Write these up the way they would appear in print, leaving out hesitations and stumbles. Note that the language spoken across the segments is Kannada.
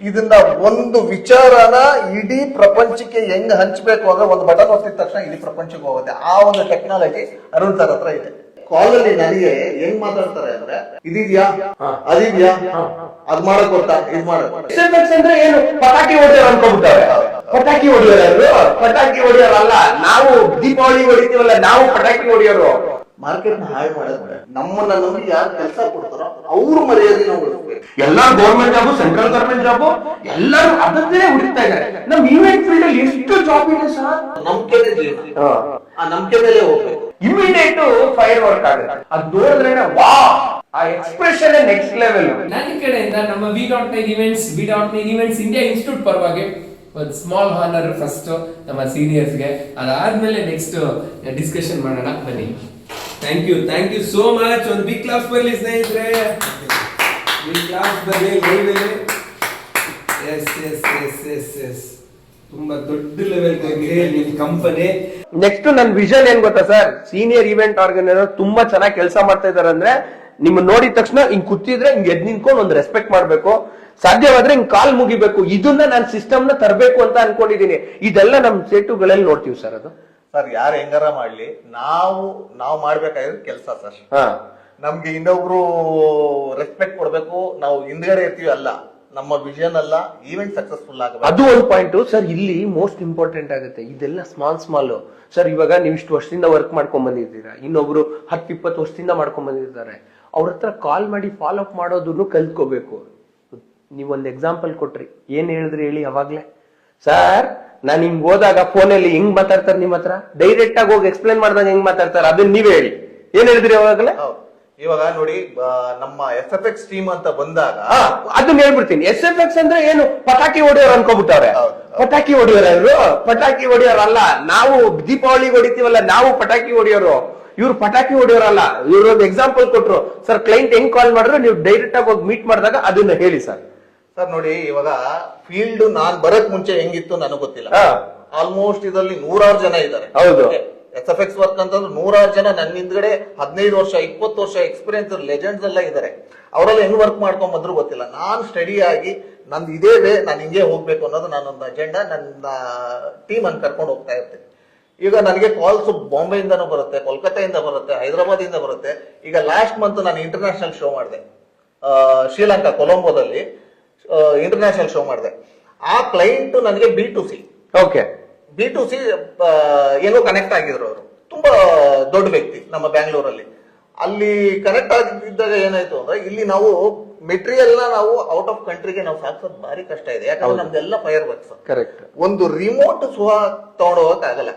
ಇದನ್ನ ಒಂದು ವಿಚಾರನ ಇಡೀ ಪ್ರಪಂಚಕ್ಕೆ ಹೆಂಗ್ ಹಂಚ್ಬೇಕು ಅಂದ್ರೆ ಒಂದು ಬಟನ್ ಒತ್ತಿದ ತಕ್ಷಣ ಇಡೀ ಪ್ರಪಂಚಕ್ಕೆ ಹೋಗುತ್ತೆ. ಆ ಒಂದು ಟೆಕ್ನಾಲಜಿ ಅರುಣ್ ಸರ್ ಹತ್ರ ಇದೆ. ಕಾಲಲ್ಲಿ ನನಗೆ ಹೆಂಗ್ ಮಾತಾಡ್ತಾರೆ ಅಂದ್ರೆ ಇದಿದ್ಯಾ ಅದಿದ್ಯಾ ಅದ್ ಮಾಡಕ್ ಗೊತ್ತಾ ಇದ್ ಮಾಡಕ್ ಅಂದ್ರೆ ಏನು ಪಟಾಕಿ ಹೊಡೆಯೋರು ಅನ್ಕೊಂಡ್ಬಿಟ್ಟಾರೆ. ಪಟಾಕಿ ಹೊಡೆಯೋರು ಪಟಾಕಿ ಹೊಡೆಯೋರಲ್ಲ, ನಾವು ದೀಪಾವಳಿ ಹೊಡಿತೀವಲ್ಲ ನಾವು ಪಟಾಕಿ ಹೊಡೆಯೋರು. ಮಾರ್ಕೆಟ್ ನ ಹಾಳು ಮಾಡೋದು ನಮ್ಮನ್ನ ನಂಬಿ ಯಾರು ಕೆಲಸ ಕೊಡ್ತಾರೋ ಅವ್ರ ಮರ್ಯಾದೆ ನಾವು ಉಳಿಸ್ಬೇಕು. ಎಲ್ಲಾ government job, central government job ಎಲ್ಲರೂ ಅದನ್ನೇ ಹುಡುಕ್ತಾ ಇದ್ದಾರೆ. ನಮ್ ಇವೆಂಟ್ ಫೀಲ್ಡ್ ಅಲ್ಲಿ ಎಷ್ಟು ಜಾಬ್ ಇದೆ ಸರ್. ನಂಬಿಕೆನೇ ಜೀವನ, ಆ ನಂಬಿಕೆ ಮೇಲೆ ಹೋಗ್ಬೇಕು. ಇಮಿಡಿಯೇಟ್ ಫೈರ್ ವರ್ಕ್ ಆಗುತ್ತೆ. ಅದು ನೋಡಿದ್ರೆ ವಾ ಆ ಎಕ್ಸ್ಪ್ರೆಷನ್ ನೆಕ್ಸ್ಟ್ ಲೆವೆಲ್. ನನ್ನ ಕಡೆಯಿಂದ ನಮ್ಮ ವಿ.9 ಇವೆಂಟ್ಸ್ ಇಂಡಿಯಾ ಇನ್ಸ್ಟಿಟ್ಯೂಟ್ ಪರವಾಗಿ ಒಂದು ಸ್ಮಾಲ್ ಹಾನರ್ ಫಸ್ಟ್ ನಮ್ಮ ಸೀನಿಯರ್ಸ್ಗೆ, ಅದಾದ್ಮೇಲೆ ನೆಕ್ಸ್ಟ್ ಡಿಸ್ಕಷನ್ ಮಾಡೋಣ ಬನ್ನಿ. Thank you so much. ಒಂದು ಬಿಗ್ ಕ್ಲಾಸ್ ಬರಲಿ ಸ್ನೇಹಿತರೆ, ಬಿಗ್ ಕ್ಲಾಸ್ ಬರಲಿ ಲೈವ್. ಎಸ್ ತುಂಬಾ ದೊಡ್ಡ ಲೆವೆಲ್ ಹೋಗಿದೆ ನಿಮ್ಮ ಕಂಪನಿ. ನೆಕ್ಸ್ಟ್ ನನ್ ವಿಷನ್ ಏನ್ ಗೊತ್ತಾ ಸರ್, ಸೀನಿಯರ್ ಇವೆಂಟ್ ಆರ್ಗನೈಸರ್ ತುಂಬಾ ಚೆನ್ನಾಗಿ ಕೆಲಸ ಮಾಡ್ತಾ ಇದಾರೆ ಅಂದ್ರೆ ನಿಮ್ಮ ನೋಡಿದ ತಕ್ಷಣ ಹಿಂಗ್ ಕೂತಿದ್ರೆ ಹಿಂಗ್ ಎದ್ ನಿಂತ್ಕೊಂಡು ಒಂದು ರೆಸ್ಪೆಕ್ಟ್ ಮಾಡ್ಬೇಕು, ಸಾಧ್ಯವಾದ್ರೆ ಹಿಂಗ್ ಕಾಲ್ ಮುಗಿಬೇಕು. ಇದನ್ನ ನಾನು ಸಿಸ್ಟಮ್ ನ ತರಬೇಕು ಅಂತ ಅನ್ಕೊಂಡಿದೀನಿ. ಇದೆಲ್ಲ ನಮ್ ಸೇಟುಗಳಲ್ಲಿ ನೋಡ್ತೀವಿ ಸರ್. ಅದು ಸರ್ ಯಾರು ಹೆಂಗಾರ ಮಾಡ್ಲಿ, ನಾವು ಮಾಡ್ಬೇಕಾಗಿರೋದು ಕೆಲಸ ಸರ್. ನಮ್ಗೆ ಇನ್ನೊಬ್ರು ರೆಸ್ಪೆಕ್ಟ್ ಕೊಡ್ಬೇಕು, ನಾವು ಹಿಂದ್ಗಡೆ ಇರ್ತೀವಿ ಅಲ್ಲ, ನಮ್ಮ ವಿಷನ್ ಅಲ್ಲ ಈವೆಂಟ್ ಸಕ್ಸಸ್ಫುಲ್ ಆಗಬೇಕು. ಅದು ಒಂದು ಪಾಯಿಂಟ್ ಸರ್. ಇಲ್ಲಿ ಮೋಸ್ಟ್ ಇಂಪಾರ್ಟೆಂಟ್ ಆಗುತ್ತೆ ಇದೆಲ್ಲ ಸ್ಮಾಲ್ ಸರ್. ಇವಾಗ ನೀವು ಇಷ್ಟು ವರ್ಷದಿಂದ ವರ್ಕ್ ಮಾಡ್ಕೊಂಡ್ ಬಂದಿದ್ದೀರಾ, ಇನ್ನೊಬ್ರು 10-20 ವರ್ಷದಿಂದ ಮಾಡ್ಕೊಂಡ್ ಬಂದಿದ್ದಾರೆ. ಅವ್ರ ಹತ್ರ ಕಾಲ್ ಮಾಡಿ ಫಾಲೋ ಅಪ್ ಮಾಡೋದನ್ನು ಕಲ್ತ್ಕೋಬೇಕು. ನೀವೊಂದು ಎಕ್ಸಾಂಪಲ್ ಕೊಟ್ರಿ, ಏನ್ ಹೇಳಿದ್ರಿ ಹೇಳಿ ಅವಾಗ್ಲೇ ಸರ್. ನಾನ್ ಹಿಂಗ್ ಹೋದಾಗ ಫೋನಲ್ಲಿ ಹೆಂಗ್ ಮಾತಾಡ್ತಾರೆ ನಿಮ್ಮ ಹತ್ರ, ಡೈರೆಕ್ಟ್ ಆಗಿ ಹೋಗಿ ಎಕ್ಸ್ಪ್ಲೇನ್ ಮಾಡಿದಾಗ ಹೆಂಗ್ ಮಾತಾಡ್ತಾರೆ ಅದನ್ನ ನೀವೇ ಹೇಳಿ. ಏನ್ ಹೇಳಿದ್ರಿ ಅವಾಗಲೇ? ಇವಾಗ ನೋಡಿ, ನಮ್ಮ SFX ಟೀಮ್ ಅಂತ ಬಂದಾಗ ಅದನ್ನ ಹೇಳ್ಬಿಡ್ತೀನಿ. SFX ಅಂದ್ರೆ ಏನು, ಪಟಾಕಿ ಹೊಡೆಯೋರು ಅನ್ಕೋಬಿಟ್ಟವ್ರೆ. ಪಟಾಕಿ ಹೊಡೆಯೋರು ಪಟಾಕಿ ಹೊಡೆಯೋರಲ್ಲ, ನಾವು ದೀಪಾವಳಿ ಹೊಡಿತೀವಲ್ಲ ನಾವು ಪಟಾಕಿ ಹೊಡೆಯೋರು. ಇವ್ರು ಪಟಾಕಿ ಹೊಡೆಯೋರಲ್ಲ. ಇವ್ರು ಒಂದು ಎಕ್ಸಾಂಪಲ್ ಕೊಟ್ರು ಸರ್. ಕ್ಲೈಂಟ್ ಹೆಂಗ್ ಕಾಲ್ ಮಾಡಿದ್ರು ನೀವು ಡೈರೆಕ್ಟ್ ಆಗಿ ಹೋಗಿ ಮೀಟ್ ಮಾಡಿದಾಗ ಅದನ್ನ ಹೇಳಿ ಸರ್. ಸರ್ ನೋಡಿ, ಇವಾಗ ಫೀಲ್ಡ್ ನಾನ್ ಬರಕ್ ಮುಂಚೆ ಹೆಂಗಿತ್ತು ನನಗೆ ಗೊತ್ತಿಲ್ಲ. ಆಲ್ಮೋಸ್ಟ್ ಇದರಲ್ಲಿ 100 ಜನ ಇದ್ದಾರೆ. ಹೌದು, SFX ವರ್ಕ್ ಅಂತಂದ್ರೆ 100 ಜನ ನನ್ನ ಹಿಂದ್ಗಡೆ 15 ವರ್ಷ 20 ವರ್ಷ ಎಕ್ಸ್ಪೀರಿಯನ್ಸ್ ಲೆಜೆಂಡ್ಸ್ ಎಲ್ಲ ಇದ್ದಾರೆ. ಅವರೆಲ್ಲ ಹೆಂಗ್ ವರ್ಕ್ ಮಾಡ್ಕೊಂಡ್ ಬಂದ್ರು ಗೊತ್ತಿಲ್ಲ. ನಾನ್ ಸ್ಟಡಿ ಆಗಿ ನಂದು ಇದೇ ವೇ, ನಾನು ಹಿಂಗೆ ಹೋಗ್ಬೇಕು ಅನ್ನೋದು ನಾನೊಂದು ಅಜೆಂಡಾ, ನನ್ನ ಟೀಮ್ ಅನ್ನು ಕರ್ಕೊಂಡು ಹೋಗ್ತಾ ಇರ್ತೀನಿ. ಈಗ ನನಗೆ ಕಾಲ್ಸ್ ಬಾಂಬೆಯಿಂದನೂ ಬರುತ್ತೆ, ಕೋಲ್ಕತ್ತಾದಿಂದ ಬರುತ್ತೆ, ಹೈದರಾಬಾದ್ ಇಂದ ಬರುತ್ತೆ. ಈಗ ಲಾಸ್ಟ್ ಮಂತ್ ನಾನು ಇಂಟರ್ನ್ಯಾಷನಲ್ ಶೋ ಮಾಡಿದೆ, ಶ್ರೀಲಂಕಾ ಕೊಲಂಬೋದಲ್ಲಿ ಇಂಟರ್ನ್ಯಾಷನಲ್ ಶೋ ಮಾಡಿದೆ. ಆ ಕ್ಲೈಂಟ್ ನನಗೆ B2C ಏನೋ ಕನೆಕ್ಟ್ ಆಗಿದ್ರು. ಅವರು ತುಂಬಾ ದೊಡ್ಡ ವ್ಯಕ್ತಿ ನಮ್ಮ ಬ್ಯಾಂಗ್ಳೂರಲ್ಲಿ. ಅಲ್ಲಿ ಕನೆಕ್ಟ್ ಆಗಿದ್ದಾಗ ಏನಾಯ್ತು ಅಂದ್ರೆ, ಇಲ್ಲಿ ನಾವು ಮೆಟೀರಿಯಲ್ ನಾವು ಔಟ್ ಆಫ್ ಕಂಟ್ರಿಗೆ ನಾವು ಸಾಕ್ಸೋದು ಭಾರಿ ಕಷ್ಟ ಇದೆ. ಯಾಕಂದ್ರೆ ನಮ್ದೆಲ್ಲ ಫೈರ್ ವರ್ಕ್ಸ್. ಕರೆಕ್ಟ್. ಒಂದು ರಿಮೋಟ್ ಸಹ ತಗೊಂಡೋಗಕ್ ಆಗಲ್ಲ.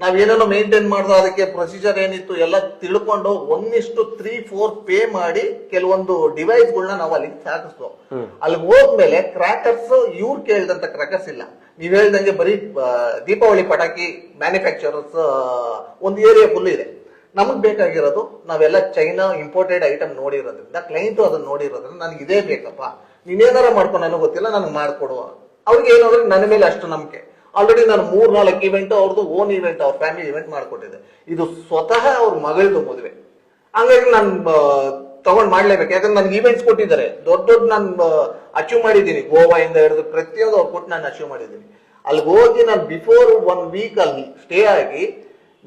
ನಾವೇನೇನೋ ಮೇಂಟೈನ್ ಮಾಡಿದ್ರೆ ಅದಕ್ಕೆ ಪ್ರೊಸೀಜರ್ ಏನಿತ್ತು ಎಲ್ಲ ತಿಳ್ಕೊಂಡು 1:3-4 ಪೇ ಮಾಡಿ ಕೆಲವೊಂದು ಡಿವೈಸ್ ಗಳನ್ನ ನಾವು ಅಲ್ಲಿಗೆ ಸಾಕಿಸ್ತು. ಅಲ್ಲಿಗೆ ಹೋದ್ಮೇಲೆ ಕ್ರ್ಯಾಕರ್ಸ್ ಇವ್ರು ಕೇಳಿದಂತ ಕ್ರ್ಯಾಕರ್ಸ್ ಇಲ್ಲ. ನೀವ್ ಹೇಳ್ದಂಗೆ ಬರೀ ದೀಪಾವಳಿ ಪಟಾಕಿ ಮ್ಯಾನುಫ್ಯಾಕ್ಚರರ್ಸ್ ಒಂದು ಏರಿಯಾ ಫುಲ್ ಇದೆ. ನಮಗ್ ಬೇಕಾಗಿರೋದು ನಾವೆಲ್ಲ ಚೈನಾ ಇಂಪೋರ್ಟೆಡ್ ಐಟಮ್ ನೋಡಿರೋದ್ರಿಂದ, ಕ್ಲೈಂಟ್ ಅದನ್ನ ನೋಡಿರೋದ್ರಿಂದ ನನಗೆ ಇದೇ ಬೇಕಪ್ಪ, ನೀನೇನಾರ ಮಾಡ್ಕೊಂಡು ನನಗೆ ಗೊತ್ತಿಲ್ಲ ನನಗೆ ಮಾಡ್ಕೊಡುವ. ಅವ್ರಿಗೆ ಏನಂದ್ರೆ ನನ್ನ ಮೇಲೆ ಅಷ್ಟು ನಂಬಿಕೆ. ಆಲ್ರೆಡಿ ನಾನು 3-4 ಇವೆಂಟ್ ಅವ್ರದ್ದು ಓನ್ ಇವೆಂಟ್, ಅವ್ರ ಫ್ಯಾಮಿಲಿ ಇವೆಂಟ್ ಮಾಡ್ಕೊಟ್ಟಿದ್ದೆ. ಇದು ಸ್ವತಃ ಅವ್ರ ಮಗಳದು ಮದುವೆ. ಹಂಗಾಗಿ ನಾನು ತಗೊಂಡ್ ಮಾಡ್ಲೇಬೇಕು. ಯಾಕಂದ್ರೆ ನನ್ಗೆ ಇವೆಂಟ್ಸ್ ಕೊಟ್ಟಿದ್ದಾರೆ, ದೊಡ್ಡ ನಾನು ಅಚೀವ್ ಮಾಡಿದ್ದೀನಿ. ಗೋವಾ ಇಂದ ಹಿಡಿದು ಪ್ರತಿಯೊಂದು ಅವ್ರು ಕೊಟ್ಟು ನಾನು ಅಚೀವ್ ಮಾಡಿದ್ದೀನಿ. ಅಲ್ಲಿಗೆ ಹೋಗಿ ನಾನು ಬಿಫೋರ್ 1 ವೀಕ್ ಅಲ್ಲಿ ಸ್ಟೇ ಆಗಿ,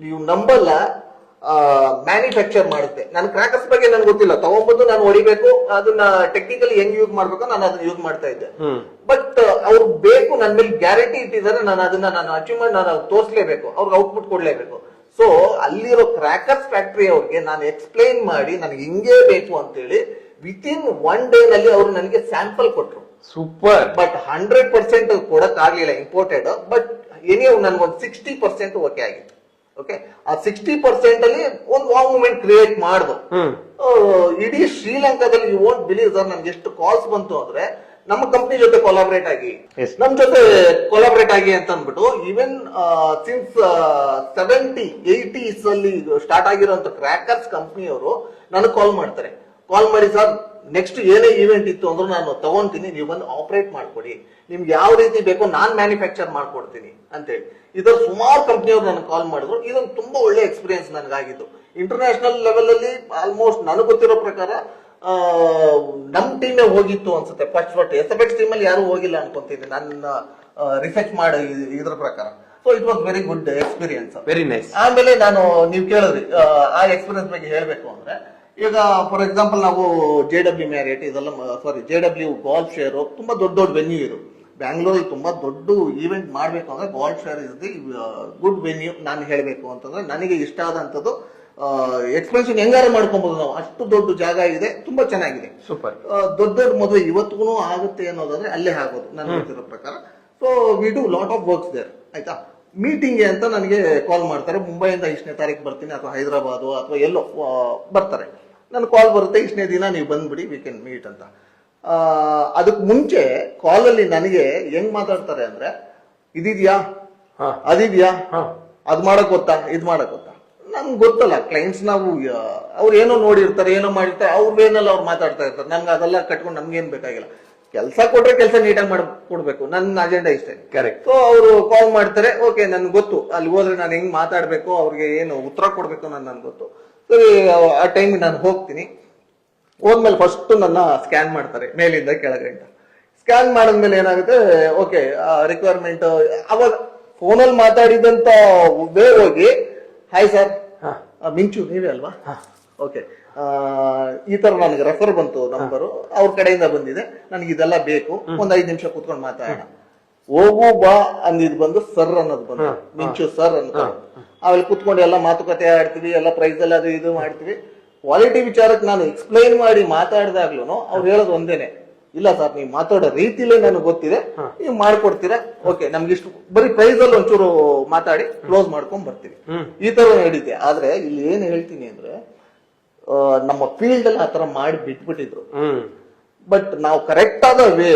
ನೀವು ನಂಬಲ್ಲ, ಮ್ಯಾನುಫ್ಯಾಕ್ಚರ್ ಮಾಡುತ್ತೆ. ನಾನು ಕ್ರ್ಯಾಕರ್ಸ್ ಬಗ್ಗೆ ನನ್ಗೆ ಗೊತ್ತಿಲ್ಲ, ತಗೊಂಡ್ಬಂದು ನಾನು ಹೊಡಿಬೇಕು, ಅದನ್ನ ಟೆಕ್ನಿಕಲಿ ಹೆಂಗ್ ಯೂಸ್ ಮಾಡ್ಬೇಕು ನಾನು ಅದನ್ನ ಯೂಸ್ ಮಾಡ್ತಾ ಇದ್ದೆ. ಬಟ್ ಅವ್ರು ಬೇಕು, ನನ್ನ ಮೇಲೆ ಗ್ಯಾರಂಟಿ ಇಟ್ಟಿದ್ದಾರೆ, ನಾನು ಅದನ್ನ ನಾನು ಅಚೀವ್ ಮಾಡಿ ನಾನು ತೋರಿಸಲೇಬೇಕು, ಅವ್ರಿಗೆ ಔಟ್ಪುಟ್ ಕೊಡ್ಲೇಬೇಕು. ಸೊ ಅಲ್ಲಿರೋ ಕ್ರ್ಯಾಕರ್ಸ್ ಫ್ಯಾಕ್ಟರಿ ಅವ್ರಿಗೆ ನಾನು ಎಕ್ಸ್ಪ್ಲೈನ್ ಮಾಡಿ ನನಗೆ ಹಿಂಗೇ ಬೇಕು ಅಂತೇಳಿ ವಿತಿನ್ 1 ಡೇ ನಲ್ಲಿ ಅವರು ನನಗೆ ಸ್ಯಾಂಪಲ್ ಕೊಟ್ರು. ಸೂಪರ್. ಬಟ್ 100% ಕೊಡಕ್ ಆಗ್ಲಿಲ್ಲ, ಇಂಪೋರ್ಟೆಡ್. ಬಟ್ ಏನೇ ನನ್ಗೊಂದು 60% ಓಕೆ ಆಗಿತ್ತು. ಓಕೆ, ಆ 60% ಅಲ್ಲಿ ಒಂದು ವಾವ್ ಮೂಮೆಂಟ್ ಕ್ರಿಯೇಟ್ ಮಾಡ್ದು. ಇಡೀ ಶ್ರೀಲಂಕಾದಲ್ಲಿ ಯು ವೋಂಟ್ ಬಿಲೀವ್ ಸರ್, ನನ್ಗೆ ಎಷ್ಟು ಕಾಲ್ಸ್ ಬಂತು ಅಂದ್ರೆ, ನಮ್ಮ ಕಂಪ್ನಿ ಜೊತೆ ಕೊಲಾಬ್ರೇಟ್ ಆಗಿ, ನಮ್ ಜೊತೆ ಕೊಲಾಬ್ರೇಟ್ ಆಗಿ ಅಂತ ಅಂದ್ಬಿಟ್ಟು, ಈವನ್ ಸಿನ್ಸ್ 70-80s ಅಲ್ಲಿ ಸ್ಟಾರ್ಟ್ ಆಗಿರುವಂತ ಕ್ರ್ಯಾಕರ್ಸ್ ಕಂಪ್ನಿಯವರು ನನಗೆ ಕಾಲ್ ಮಾಡ್ತಾರೆ. ಕಾಲ್ ಮಾಡಿ, ಸರ್ ನೆಕ್ಸ್ಟ್ ಏನೇ ಇವೆಂಟ್ ಇತ್ತು ಅಂದ್ರೂ ನಾನು ತಗೊಂತೀನಿ, ನೀವು ಬಂದು ಆಪರೇಟ್ ಮಾಡ್ಕೊಡಿ, ನಿಮ್ಗೆ ಯಾವ ರೀತಿ ಬೇಕೋ ನಾನ್ ಮ್ಯಾನುಫ್ಯಾಕ್ಚರ್ ಮಾಡ್ಕೊಡ್ತೀನಿ ಅಂತೇಳಿ. ಇದರ ಸುಮಾರು ಕಂಪ್ನಿಯವರು ನನಗೆ ಕಾಲ್ ಮಾಡಿದ್ರು. ಇದೊಂದು ತುಂಬಾ ಒಳ್ಳೆ ಎಕ್ಸ್ಪೀರಿಯನ್ಸ್ ನನಗಾಗಿದ್ದು. ಇಂಟರ್ನ್ಯಾಷನಲ್ ಲೆವೆಲ್ ಅಲ್ಲಿ ಆಲ್ಮೋಸ್ಟ್ ನನಗೆ ಗೊತ್ತಿರೋ ಪ್ರಕಾರ ನಮ್ ಟೀಮೇ ಹೋಗಿತ್ತು ಅನ್ಸುತ್ತೆ ಫಸ್ಟ್ SFX ಟೀಮಲ್ಲಿ ಯಾರು ಹೋಗಿಲ್ಲ ಅನ್ಕೊಂತೀನಿ ನನ್ನ ರಿಸರ್ಚ್ ಮಾಡಿ ಇದ್ರ ಪ್ರಕಾರ. So it was very good experience. Very nice. ಆಮೇಲೆ ನಾನು ನೀವು ಕೇಳಿದ್ರಿ ಆ ಎಕ್ಸ್ಪೀರಿಯನ್ಸ್ ಬಗ್ಗೆ ಹೇಳ್ಬೇಕು ಅಂದ್ರೆ, ಈಗ ಫಾರ್ ಎಕ್ಸಾಂಪಲ್ ನಾವು JW ಮ್ಯಾರಿಯಟ್ ಇದೆಲ್ಲ JW ಗಾಲ್ಫ್ ಶೇರ್ ತುಂಬಾ ದೊಡ್ಡ ದೊಡ್ಡ ವೆನ್ಯೂ ಇದು. ಬ್ಯಾಂಗ್ಳೂರಲ್ಲಿ ತುಂಬಾ ದೊಡ್ಡ ಈವೆಂಟ್ ಮಾಡ್ಬೇಕು ಅಂದ್ರೆ golf share is the good venue. ನಾನು ಹೇಳ್ಬೇಕು ಅಂತಂದ್ರೆ ನನಗೆ ಇಷ್ಟ ಆದಂತದ್ದು ಎಕ್ಸ್ಪೆನ್ಷನ್ ಹೆಂಗಾರ ಮಾಡ್ಕೊಬಹುದು ನಾವು, ಅಷ್ಟು ದೊಡ್ಡ ಜಾಗ ಇದೆ, ತುಂಬಾ ಚೆನ್ನಾಗಿದೆ. ಸೂಪರ್. ದೊಡ್ಡ ದೊಡ್ಡ ಮದುವೆ ಇವತ್ತಿಗೂ ಆಗುತ್ತೆ ಅನ್ನೋದಾದ್ರೆ ಅಲ್ಲೇ ಆಗೋದು ನಾನು ಹೇಳ್ತಿರೋ ಪ್ರಕಾರ. So we do lot of works there. ಆಯ್ತಾ, ಮೀಟಿಂಗ್ ಅಂತ ನನಗೆ ಕಾಲ್ ಮಾಡ್ತಾರೆ, ಮುಂಬೈಯಿಂದ ಇಷ್ಟನೇ ತಾರೀಕು ಬರ್ತೀನಿ ಅಥವಾ ಹೈದರಾಬಾದ್ ಅಥವಾ ಎಲ್ಲೋ ಬರ್ತಾರೆ. ನನ್ನ ಕಾಲ್ ಬರುತ್ತೆ, ಇಷ್ಟನೇ ದಿನ ನೀವು ಬಂದ್ಬಿಡಿ, ವಿ ಕ್ಯಾನ್ ಮೀಟ್ ಅಂತ. ಅದಕ್ಕೆ ಮುಂಚೆ ಕಾಲಲ್ಲಿ ನನಗೆ ಹೆಂಗ್ ಮಾತಾಡ್ತಾರೆ ಅಂದ್ರೆ, ಇದಿದ್ಯಾ, ಅದಿದ್ಯಾ, ಅದ್ ಮಾಡಕ್ ಗೊತ್ತಾ, ಇದ್ ಮಾಡಕ್ ಗೊತ್ತಾ. ನನ್ಗೆ ಗೊತ್ತಲ್ಲ, ಕ್ಲೈಂಟ್ಸ್ ನಾವು ಅವ್ರು ಏನೋ ನೋಡಿರ್ತಾರೆ, ಏನೋ ಮಾಡಿರ್ತಾರೆ, ಅವ್ರ ವೇನಲ್ಲಿ ಅವ್ರು ಮಾತಾಡ್ತಾ ಇರ್ತಾರೆ. ನನ್ಗೆ ಅದೆಲ್ಲ ಕಟ್ಕೊಂಡು ನಮ್ಗೇನ್ ಬೇಕಾಗಿಲ್ಲ. ಕೆಲಸ ಕೊಟ್ರೆ ಕೆಲಸ ನೀಟಾಗಿ ಕೊಡ್ಬೇಕು, ನನ್ನ ಅಜೆಂಡಾ ಇಷ್ಟೇ. ಕರೆಕ್ಟ್. ಸೊ ಅವರು ಕಾಲ್ ಮಾಡ್ತಾರೆ, ಓಕೆ ನನ್ಗೆ ಗೊತ್ತು ಅಲ್ಲಿ ಹೋದ್ರೆ ನಾನು ಹೆಂಗ್ ಮಾತಾಡ್ಬೇಕು, ಅವ್ರಿಗೆ ಏನು ಉತ್ತರ ಕೊಡ್ಬೇಕು ನನ್ಗೆ ಗೊತ್ತು. ಸರಿ, ಆ ಟೈಮಿಗೆ ನಾನು ಹೋಗ್ತೀನಿ. ಹೋದ್ಮೇಲೆ ಫಸ್ಟ್ ನನ್ನ ಸ್ಕ್ಯಾನ್ ಮಾಡ್ತಾರೆ ಮೇಲಿಂದ ಕೆಳಗಂಟ. ಸ್ಕ್ಯಾನ್ ಮಾಡಿದ್ಮೇಲೆ ಏನಾಗುತ್ತೆ, ಓಕೆ ರಿಕ್ವೈರ್ಮೆಂಟ್ ಅವಾಗ ಫೋನಲ್ಲಿ ಮಾತಾಡಿದಂತ ವೇ ಹೋಗಿ, ಹಾಯ್ ಸರ್, ಮಿಂಚು ನೀವೇ ಅಲ್ವಾ, ಓಕೆ ಈ ತರ ನನಗೆ ರೆಫರ್ ಬಂತು ನಂಬರು, ಅವ್ರ ಕಡೆಯಿಂದ ಬಂದಿದೆ, ನನಗೆ ಇದೆಲ್ಲ ಬೇಕು, ಒಂದ್ 5 ನಿಮಿಷ ಕೂತ್ಕೊಂಡು ಮಾತಾಡೋಣ. ಹೋಗು ಬಾ ಅಂದಿದ್ ಬಂದು ಸರ್ ಅನ್ನೋದು ಬಂದು, ಮಿಂಚು ಸರ್ ಅಂತ. ಆಮೇಲೆ ಕೂತ್ಕೊಂಡು ಎಲ್ಲ ಮಾತುಕತೆ ಆಡ್ತೀವಿ, ಎಲ್ಲ ಪ್ರೈಸ್ ಎಲ್ಲ ಅದು ಇದು ಮಾಡ್ತೀವಿ. ಕ್ವಾಲಿಟಿ ವಿಚಾರಕ್ಕೆ ನಾನು ಎಕ್ಸ್ಪ್ಲೈನ್ ಮಾಡಿ ಮಾತಾಡಿದಾಗ್ಲೂ ಅವ್ರು ಹೇಳೋದು ಒಂದೇನೆ, ಇಲ್ಲ ಸರ್ ನೀವು ಮಾತಾಡೋ ರೀತಿಲೇ ನನಗೆ ಗೊತ್ತಿದೆ, ನೀವು ಮಾಡ್ಕೊಡ್ತೀರಾ, ಓಕೆ ನಮ್ಗೆ ಇಷ್ಟು ಬರೀ ಪ್ರೈಸ್ ಅಲ್ಲಿ ಒಂಚೂರು ಮಾತಾಡಿ ಕ್ಲೋಸ್ ಮಾಡ್ಕೊಂಡ್ ಬರ್ತೀವಿ. ಈ ತರ ನಡೀತೆ. ಆದ್ರೆ ಇಲ್ಲಿ ಏನ್ ಹೇಳ್ತೀನಿ ಅಂದ್ರೆ, ನಮ್ಮ ಫೀಲ್ಡ್ ಅಲ್ಲಿ ಆತರ ಮಾಡಿ ಬಿಟ್ಬಿಟ್ಟಿದ್ರು. ಬಟ್ ನಾವು ಕರೆಕ್ಟ್ ಆದ ವೇ,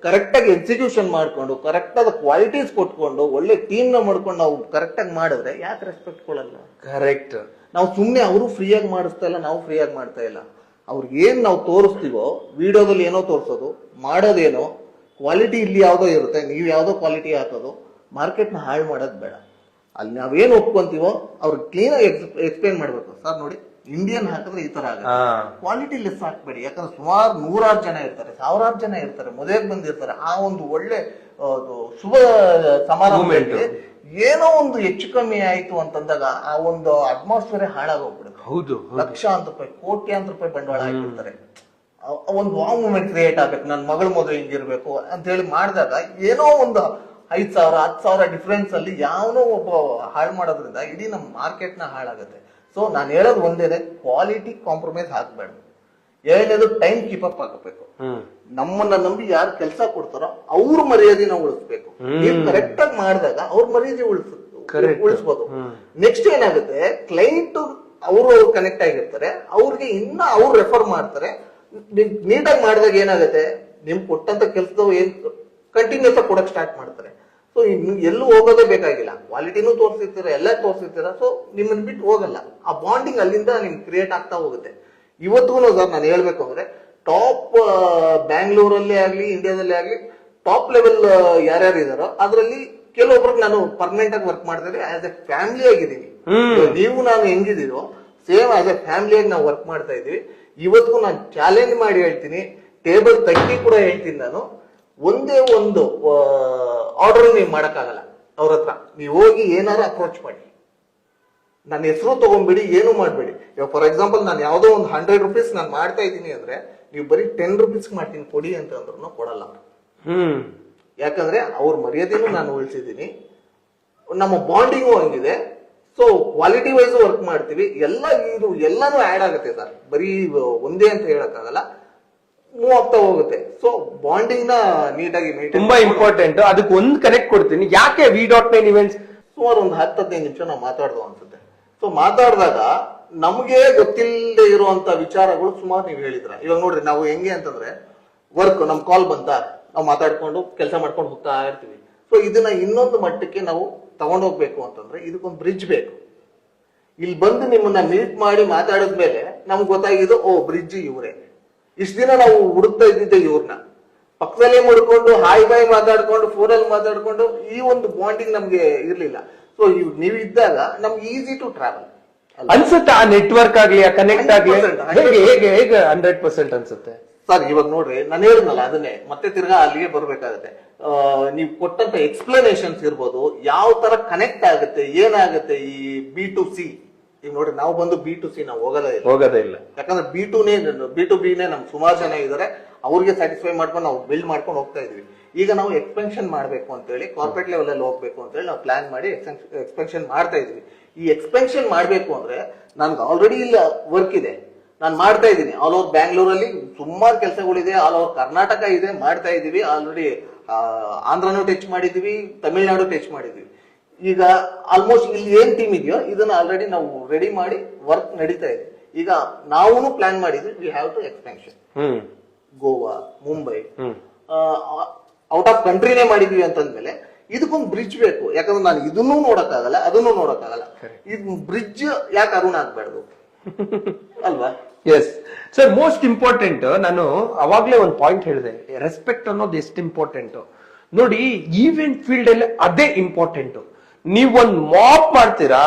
ಕರೆಕ್ಟ್ ಆಗಿ ಎಕ್ಸಿಕ್ಯೂಷನ್ ಮಾಡ್ಕೊಂಡು, ಕರೆಕ್ಟ್ ಆದ ಕ್ವಾಲಿಟೀಸ್ ಕೊಟ್ಕೊಂಡು, ಒಳ್ಳೆ ಟೀಮ್ ನ ಮಾಡ್ಕೊಂಡು ನಾವು ಕರೆಕ್ಟ್ ಆಗಿ ಮಾಡಿದ್ರೆ ಯಾಕೆ ರೆಸ್ಪೆಕ್ಟ್ ಕೊಡಲ್ಲ? ಕರೆಕ್ಟ್. ನಾವು ಸುಮ್ನೆ ಅವರು ಫ್ರೀಯಾಗಿ ಮಾಡಿಸ್ತಾ ಇಲ್ಲ, ನಾವು ಫ್ರೀಯಾಗಿ ಮಾಡ್ತಾ ಇಲ್ಲ. ಅವ್ರಿಗೆ ಏನ್ ನಾವು ತೋರಿಸ್ತೀವೋ, ವಿಡಿಯೋದಲ್ಲಿ ಏನೋ ತೋರಿಸೋದು, ಮಾಡೋದೇನೋ, ಕ್ವಾಲಿಟಿ ಇಲ್ಲಿ ಯಾವ್ದೋ ಇರುತ್ತೆ, ನೀವು ಯಾವ್ದೋ ಕ್ವಾಲಿಟಿ ಹಾಕೋದು, ಮಾರ್ಕೆಟ್ ನ ಹಾಳು ಮಾಡೋದು ಬೇಡ. ಅಲ್ಲಿ ನಾವೇನ್ ಒಪ್ಕೊಂತೀವೋ ಅವ್ರಿಗೆ ಕ್ಲೀನ್ ಆಗಿ ಎಕ್ಸ್ಪ್ಲೇನ್ ಮಾಡ್ಬೇಕು. ಸರ್ ನೋಡಿ, ಇಂಡಿಯನ್ ಹಾಕಿದ್ರೆ ಈ ತರ ಆಗುತ್ತೆ, ಕ್ವಾಲಿಟಿ ಲೆಸ್ ಹಾಕ್ಬೇಡಿ. ಯಾಕಂದ್ರೆ ಸುಮಾರು 100,000 ಜನ ಇರ್ತಾರೆ, 1,000 ಜನ ಇರ್ತಾರೆ, ಮದುವೆಗೆ ಬಂದಿರ್ತಾರೆ. ಆ ಒಂದು ಒಳ್ಳೆ ಶುಭ ಸಮಾರಂಭದಲ್ಲಿ ಏನೋ ಒಂದು ಹೆಚ್ಚು ಕಮ್ಮಿ ಆಯ್ತು ಅಂತಂದಾಗ ಆ ಒಂದು ಅಟ್ಮಾಸ್ಫಿಯರ್ ಹಾಳಾಗೋಗ್ಬಿಡುತ್ತೆ. ಹೌದು. ಲಕ್ಷಾಂತರ ರೂಪಾಯಿ, ಕೋಟ್ಯಾಂತರ ರೂಪಾಯಿ ಬಂಡವಾಳ ಹಾಕಿರ್ತಾರೆ. ಒಂದು ವಾವ್ ಮೂಮೆಂಟ್ ಕ್ರಿಯೇಟ್ ಆಗ್ಬೇಕು, ನನ್ನ ಮಗಳ ಮದುವೆ ಹಿಂಗಿರ್ಬೇಕು ಅಂತ ಹೇಳಿ ಮಾಡಿದಾಗ ಏನೋ ಒಂದು 5,000 10,000 ಡಿಫ್ರೆನ್ಸ್ ಅಲ್ಲಿ ಯಾವನೋ ಒಬ್ಬ ಹಾಳು ಮಾಡೋದ್ರಿಂದ ಇಡೀ ನಮ್ಮ ಮಾರ್ಕೆಟ್ ನ ಹಾಳಾಗುತ್ತೆ. ಸೊ ನಾನು ಹೇಳೋದು ಒಂದೇನೆ, ಕ್ವಾಲಿಟಿ ಕಾಂಪ್ರಮೈಸ್ ಆಗ್ಬೇಡ. ಎರಡನೇದು ಟೈಮ್ ಕೀಪ್ ಅಪ್ ಆಗಬೇಕು. ನಮ್ಮನ್ನ ನಂಬಿ ಯಾರು ಕೆಲಸ ಕೊಡ್ತಾರೋ ಅವ್ರ ಮರ್ಯಾದೆ ನಾವು ಉಳಿಸ್ಬೇಕು. ನೀವು ಕರೆಕ್ಟ್ ಆಗಿ ಮಾಡಿದಾಗ ಅವ್ರ ಮರ್ಯಾದೆ ಉಳಿಸ್ಬೋದು. ನೆಕ್ಸ್ಟ್ ಏನಾಗುತ್ತೆ, ಕ್ಲೈಂಟ್ ಅವರು ಕನೆಕ್ಟ್ ಆಗಿರ್ತಾರೆ, ಅವ್ರಿಗೆ ಇನ್ನ ಅವ್ರು ರೆಫರ್ ಮಾಡ್ತಾರೆ. ನೀಟಾಗಿ ಮಾಡಿದಾಗ ಏನಾಗುತ್ತೆ, ನಿಮ್ ಕೊಟ್ಟಂತ ಕೆಲಸದವ್ರು ಏನ್ ಕಂಟಿನ್ಯೂಸ್ ಆಗಿ ಕೊಡಕ್ ಸ್ಟಾರ್ಟ್ ಮಾಡ್ತಾರೆ. ಸೊ ಎಲ್ಲೂ ಹೋಗೋದೇ ಬೇಕಾಗಿಲ್ಲ, ಕ್ವಾಲಿಟಿನೂ ತೋರಿಸಿರ್ತೀರ, ಎಲ್ಲ ತೋರಿಸಿರ್ತೀರ. ಸೊ ನಿಮ್ಮನ್ನ ಬಿಟ್ಟು ಹೋಗಲ್ಲ. ಆ ಬಾಂಡಿಂಗ್ ಅಲ್ಲಿಂದ ನಿಮ್ಗೆ ಕ್ರಿಯೇಟ್ ಆಗ್ತಾ ಹೋಗುತ್ತೆ. ಇವತ್ತಿಗೂ ಸರ್ ನಾನು ಹೇಳ್ಬೇಕು ಅಂದ್ರೆ, ಟಾಪ್ ಬ್ಯಾಂಗ್ಳೂರಲ್ಲೇ ಆಗ್ಲಿ, ಇಂಡಿಯಾದಲ್ಲೇ ಆಗ್ಲಿ, ಟಾಪ್ ಲೆವೆಲ್ ಯಾರ್ಯಾರು ಇದಾರೋ ಅದರಲ್ಲಿ ಕೆಲವೊಬ್ರಿಗೆ ನಾನು ಪರ್ಮನೆಂಟ್ ಆಗಿ ವರ್ಕ್ ಮಾಡ್ತಾರೆ. ಆಸ್ ಎ ಫ್ಯಾಮಿಲಿ ಆಗಿದ್ದೀನಿ. ನೀವು ನಾನು ಹೆಂಗಿದೀರೋ ಸೇಮ್ ಆಸ್ ಎ ಫ್ಯಾಮಿಲಿ ಆಗಿ ನಾವು ವರ್ಕ್ ಮಾಡ್ತಾ ಇದೀವಿ. ಇವತ್ತಿಗೂ ನಾನು ಚಾಲೆಂಜ್ ಮಾಡಿ ಹೇಳ್ತೀನಿ, ಟೇಬಲ್ ತಗ್ಗಿ ಕೂಡ ಹೇಳ್ತೀನಿ ನಾನು, ಒಂದೇ ಒಂದು ಆರ್ಡರ್ ನೀವು ಮಾಡಕ್ಕಾಗಲ್ಲ ಅವ್ರ ಹತ್ರ. ನೀವು ಹೋಗಿ ಏನಾರು ಅಪ್ರೋಚ್ ಮಾಡಿ, ನನ್ನ ಹೆಸರು ತಗೊಂಡ್ಬಿಡಿ, ಏನು ಮಾಡ್ಬೇಡಿ. ಇವಾಗ ಫಾರ್ ಎಕ್ಸಾಂಪಲ್ ನಾನು ಯಾವ್ದೋ ಒಂದು 100 ರೂಪೀಸ್ ನಾನು ಮಾಡ್ತಾ ಇದ್ದೀನಿ ಅಂದ್ರೆ, ನೀವು ಬರೀ 10 ರೂಪೀಸ್ ಮಾಡ್ತೀನಿ ಕೊಡಿ ಅಂತ ಅಂದ್ರೂ ಕೊಡಲ್ಲ. ಯಾಕಂದ್ರೆ ಅವ್ರ ಮರ್ಯಾದೆನೂ ನಾನು ಉಳಿಸಿದ್ದೀನಿ, ನಮ್ಮ ಬಾಂಡಿಂಗು ಹಂಗಿದೆ. ಸೊ ಕ್ವಾಲಿಟಿ ವೈಸ್ ವರ್ಕ್ ಮಾಡ್ತೀವಿ. ಎಲ್ಲಾನು ಆಡ್ ಆಗುತ್ತೆ ಸರ್, ಬರೀ ಒಂದೇ ಅಂತ ಹೇಳಕ್ಕಾಗಲ್ಲ, ಮೂವ್ ಆಗ್ತಾ ಹೋಗುತ್ತೆ. ಸೊ ಬಾಂಡಿಂಗ್ ನ ನೀಟಾಗಿ ಮೇಂಟೈನ್ ತುಂಬಾ ಇಂಪಾರ್ಟೆಂಟ್. ಅದಕ್ಕೆ ಒಂದು ಕನೆಕ್ಟ್ ಕೊಡ್ತೀನಿ. ಯಾಕೆ V.9 ಇವೆಂಟ್ಸ್ ಸುಮಾರು ಒಂದು 10-15 ನಿಮಿಷ ನಾವು ಮಾತಾಡ್ದು ಅನ್ಸುತ್ತೆ. ಸೊ ಮಾತಾಡಿದಾಗ ನಮ್ಗೆ ಗೊತ್ತಿಲ್ಲದೆ ಇರುವಂತ ವಿಚಾರಗಳು ಸುಮಾರು ನೀವು ಹೇಳಿದ್ರ. ಇವಾಗ ನೋಡ್ರಿ, ನಾವು ಹೆಂಗೆ ಅಂತಂದ್ರೆ, ವರ್ಕ್ ನಮ್ ಕಾಲ್ ಬಂತ, ನಾವು ಮಾತಾಡ್ಕೊಂಡು ಕೆಲಸ ಮಾಡ್ಕೊಂಡು ಹೋಗ್ತಾ ಇರ್ತೀವಿ. ಸೊ ಇದನ್ನ ಇನ್ನೊಂದು ಮಟ್ಟಕ್ಕೆ ನಾವು ತಗೊಂಡೋಗ್ಬೇಕು ಅಂತಂದ್ರೆ ಇದಕ್ಕೊಂದು ಬ್ರಿಡ್ಜ್ ಬೇಕು. ಇಲ್ಲಿ ಬಂದು ನಿಮ್ಮನ್ನ ಮೀಟ್ ಮಾಡಿ ಮಾತಾಡಿದ್ಮೇಲೆ ನಮ್ಗೆ ಗೊತ್ತಾಗಿದ್ದು, ಓ ಬ್ರಿಡ್ಜ್ ಇವ್ರೆ. ಇಷ್ಟ ದಿನ ನಾವು ಹುಡುಕ್ತಾ ಇದ್ದಿದ್ದೆ ಇವ್ರನ್ನ, ಪಕ್ಕದಲ್ಲೇ ಮುಡ್ಕೊಂಡು ಹಾಯ್ ಬಾಯ್ ಮಾತಾಡ್ಕೊಂಡು ಫೋನಲ್ಲಿ ಮಾತಾಡ್ಕೊಂಡು ಈ ಒಂದು ಬಾಂಡಿಂಗ್ ನಮ್ಗೆ ಇರ್ಲಿಲ್ಲ. ಸೊ ನೀವು ಇದ್ದಾಗ ನಮ್ಗೆ ಈಸಿ ಟು ಟ್ರಾವೆಲ್. ಅನ್ಸುತ್ತೆ ಆ ನೆಟ್ವರ್ಕ್ ಆಗ್ಲಿ ಆ ಕನೆಕ್ಟ್ ಆಗ್ಲಿ 100%, ಹೇಗೆ ಹೇಗೆ ಹೇಗೆ 100% ಅನ್ಸುತ್ತೆ ಸರ್ ಇವಾಗ ನೋಡ್ರಿ ನಾನು ಹೇಳಿದ್ನಲ್ಲ ಅದನ್ನೇ ಮತ್ತೆ ತಿರ್ಗಾ ಅಲ್ಲಿಗೆ ಬರ್ಬೇಕಾಗತ್ತೆ. ನೀವು ಕೊಟ್ಟಂತ ಎಕ್ಸ್ಪ್ಲನೇಷನ್ಸ್ ಇರ್ಬೋದು, ಯಾವ ತರ ಕನೆಕ್ಟ್ ಆಗುತ್ತೆ ಏನಾಗುತ್ತೆ ಈ B2C. ಈಗ ನೋಡ್ರಿ ನಾವು ಬಂದು B2C ನಾವು ಹೋಗೋದೇ ಇಲ್ಲ. ಯಾಕಂದ್ರೆ B2B ನಮ್ ಸುಮಾರು ಜನ ಇದಾರೆ, ಅವ್ರಿಗೆ ಸ್ಯಾಟಿಸ್ಫೈ ಮಾಡ್ಕೊಂಡು ನಾವು ಬಿಲ್ಡ್ ಮಾಡ್ಕೊಂಡು ಹೋಗ್ತಾ ಇದೀವಿ. ಈಗ ನಾವು ಎಕ್ಸ್ಪೆನ್ಷನ್ ಮಾಡ್ಬೇಕು ಅಂತ ಹೇಳಿ ಕಾರ್ಪೊರೇಟ್ ಲೆವೆಲ್ ಅಲ್ಲಿ ಹೋಗ್ಬೇಕು ಅಂತ ಹೇಳಿ ನಾವು ಪ್ಲಾನ್ ಮಾಡಿ ಎಕ್ಸ್ಪೆನ್ಷನ್ ಮಾಡ್ತಾ ಇದೀವಿ. ಈ ಎಕ್ಸ್ಪೆನ್ಷನ್ ಮಾಡ್ಬೇಕು ಅಂದ್ರೆ ನನ್ಗೆ ಆಲ್ರೆಡಿ ಇಲ್ಲ ವರ್ಕ್ ಇದೆ, ನಾನು ಮಾಡ್ತಾ ಇದ್ದೀನಿ. ಆಲ್ ಓವರ್ ಬ್ಯಾಂಗ್ಳೂರಲ್ಲಿ ಸುಮಾರು ಕೆಲಸಗಳಿದೆ, ಆಲ್ ಓವರ್ ಕರ್ನಾಟಕ ಇದೆ, ಮಾಡ್ತಾ ಇದೀವಿ. ಆಲ್ರೆಡಿ ಆಂಧ್ರನೂ ಟಚ್ ಮಾಡಿದೀವಿ, ತಮಿಳ್ನಾಡು ಟಚ್ ಮಾಡಿದೀವಿ. ಈಗ ಆಲ್ಮೋಸ್ಟ್ ಇಲ್ಲಿ ಏನ್ ಟೀಮ್ ಇದೆಯೋ ಇದನ್ನ ಆಲ್ರೆಡಿ ನಾವು ರೆಡಿ ಮಾಡಿ ವರ್ಕ್ ನಡೀತಾ ಇದೆ. ಈಗ ನಾವು ಪ್ಲಾನ್ ಮಾಡಿದ್ವಿ, we have to expansion. Goa, Mumbai, out of ಕಂಟ್ರಿನೇ ಮಾಡಿದೀವಿ ಅಂತಂದ್ಮೇಲೆ ಇದಕ್ಕೊಂದು ಬ್ರಿಡ್ಜ್ ಬೇಕು. ಯಾಕಂದ್ರೆ ನಾನು ಇದನ್ನೂ ನೋಡಕ್ಕಾಗಲ್ಲ, ಅದನ್ನೂ ನೋಡಕ್ಕಾಗಲ್ಲ. ಇದು ಬ್ರಿಡ್ಜ್ ಯಾಕೆ ಅರುಣ್ ಆಗ್ಬಾರ್ದು ಅಲ್ವಾ? Yes sir, most important. ನಾನು ಅವಾಗ್ಲೇ ಒಂದು ಪಾಯಿಂಟ್ ಹೇಳಿದೆ, ರೆಸ್ಪೆಕ್ಟ್ ಅನ್ನೋದು ಎಷ್ಟು ಇಂಪಾರ್ಟೆಂಟ್ ನೋಡಿ. ಈವೆಂಟ್ ಫೀಲ್ಡ್ ಅಲ್ಲಿ ಅದೇ ಇಂಪಾರ್ಟೆಂಟ್. ನೀವ್ ಒಂದ್ ಮಾಪ್ ಮಾಡ್ತೀರಾ,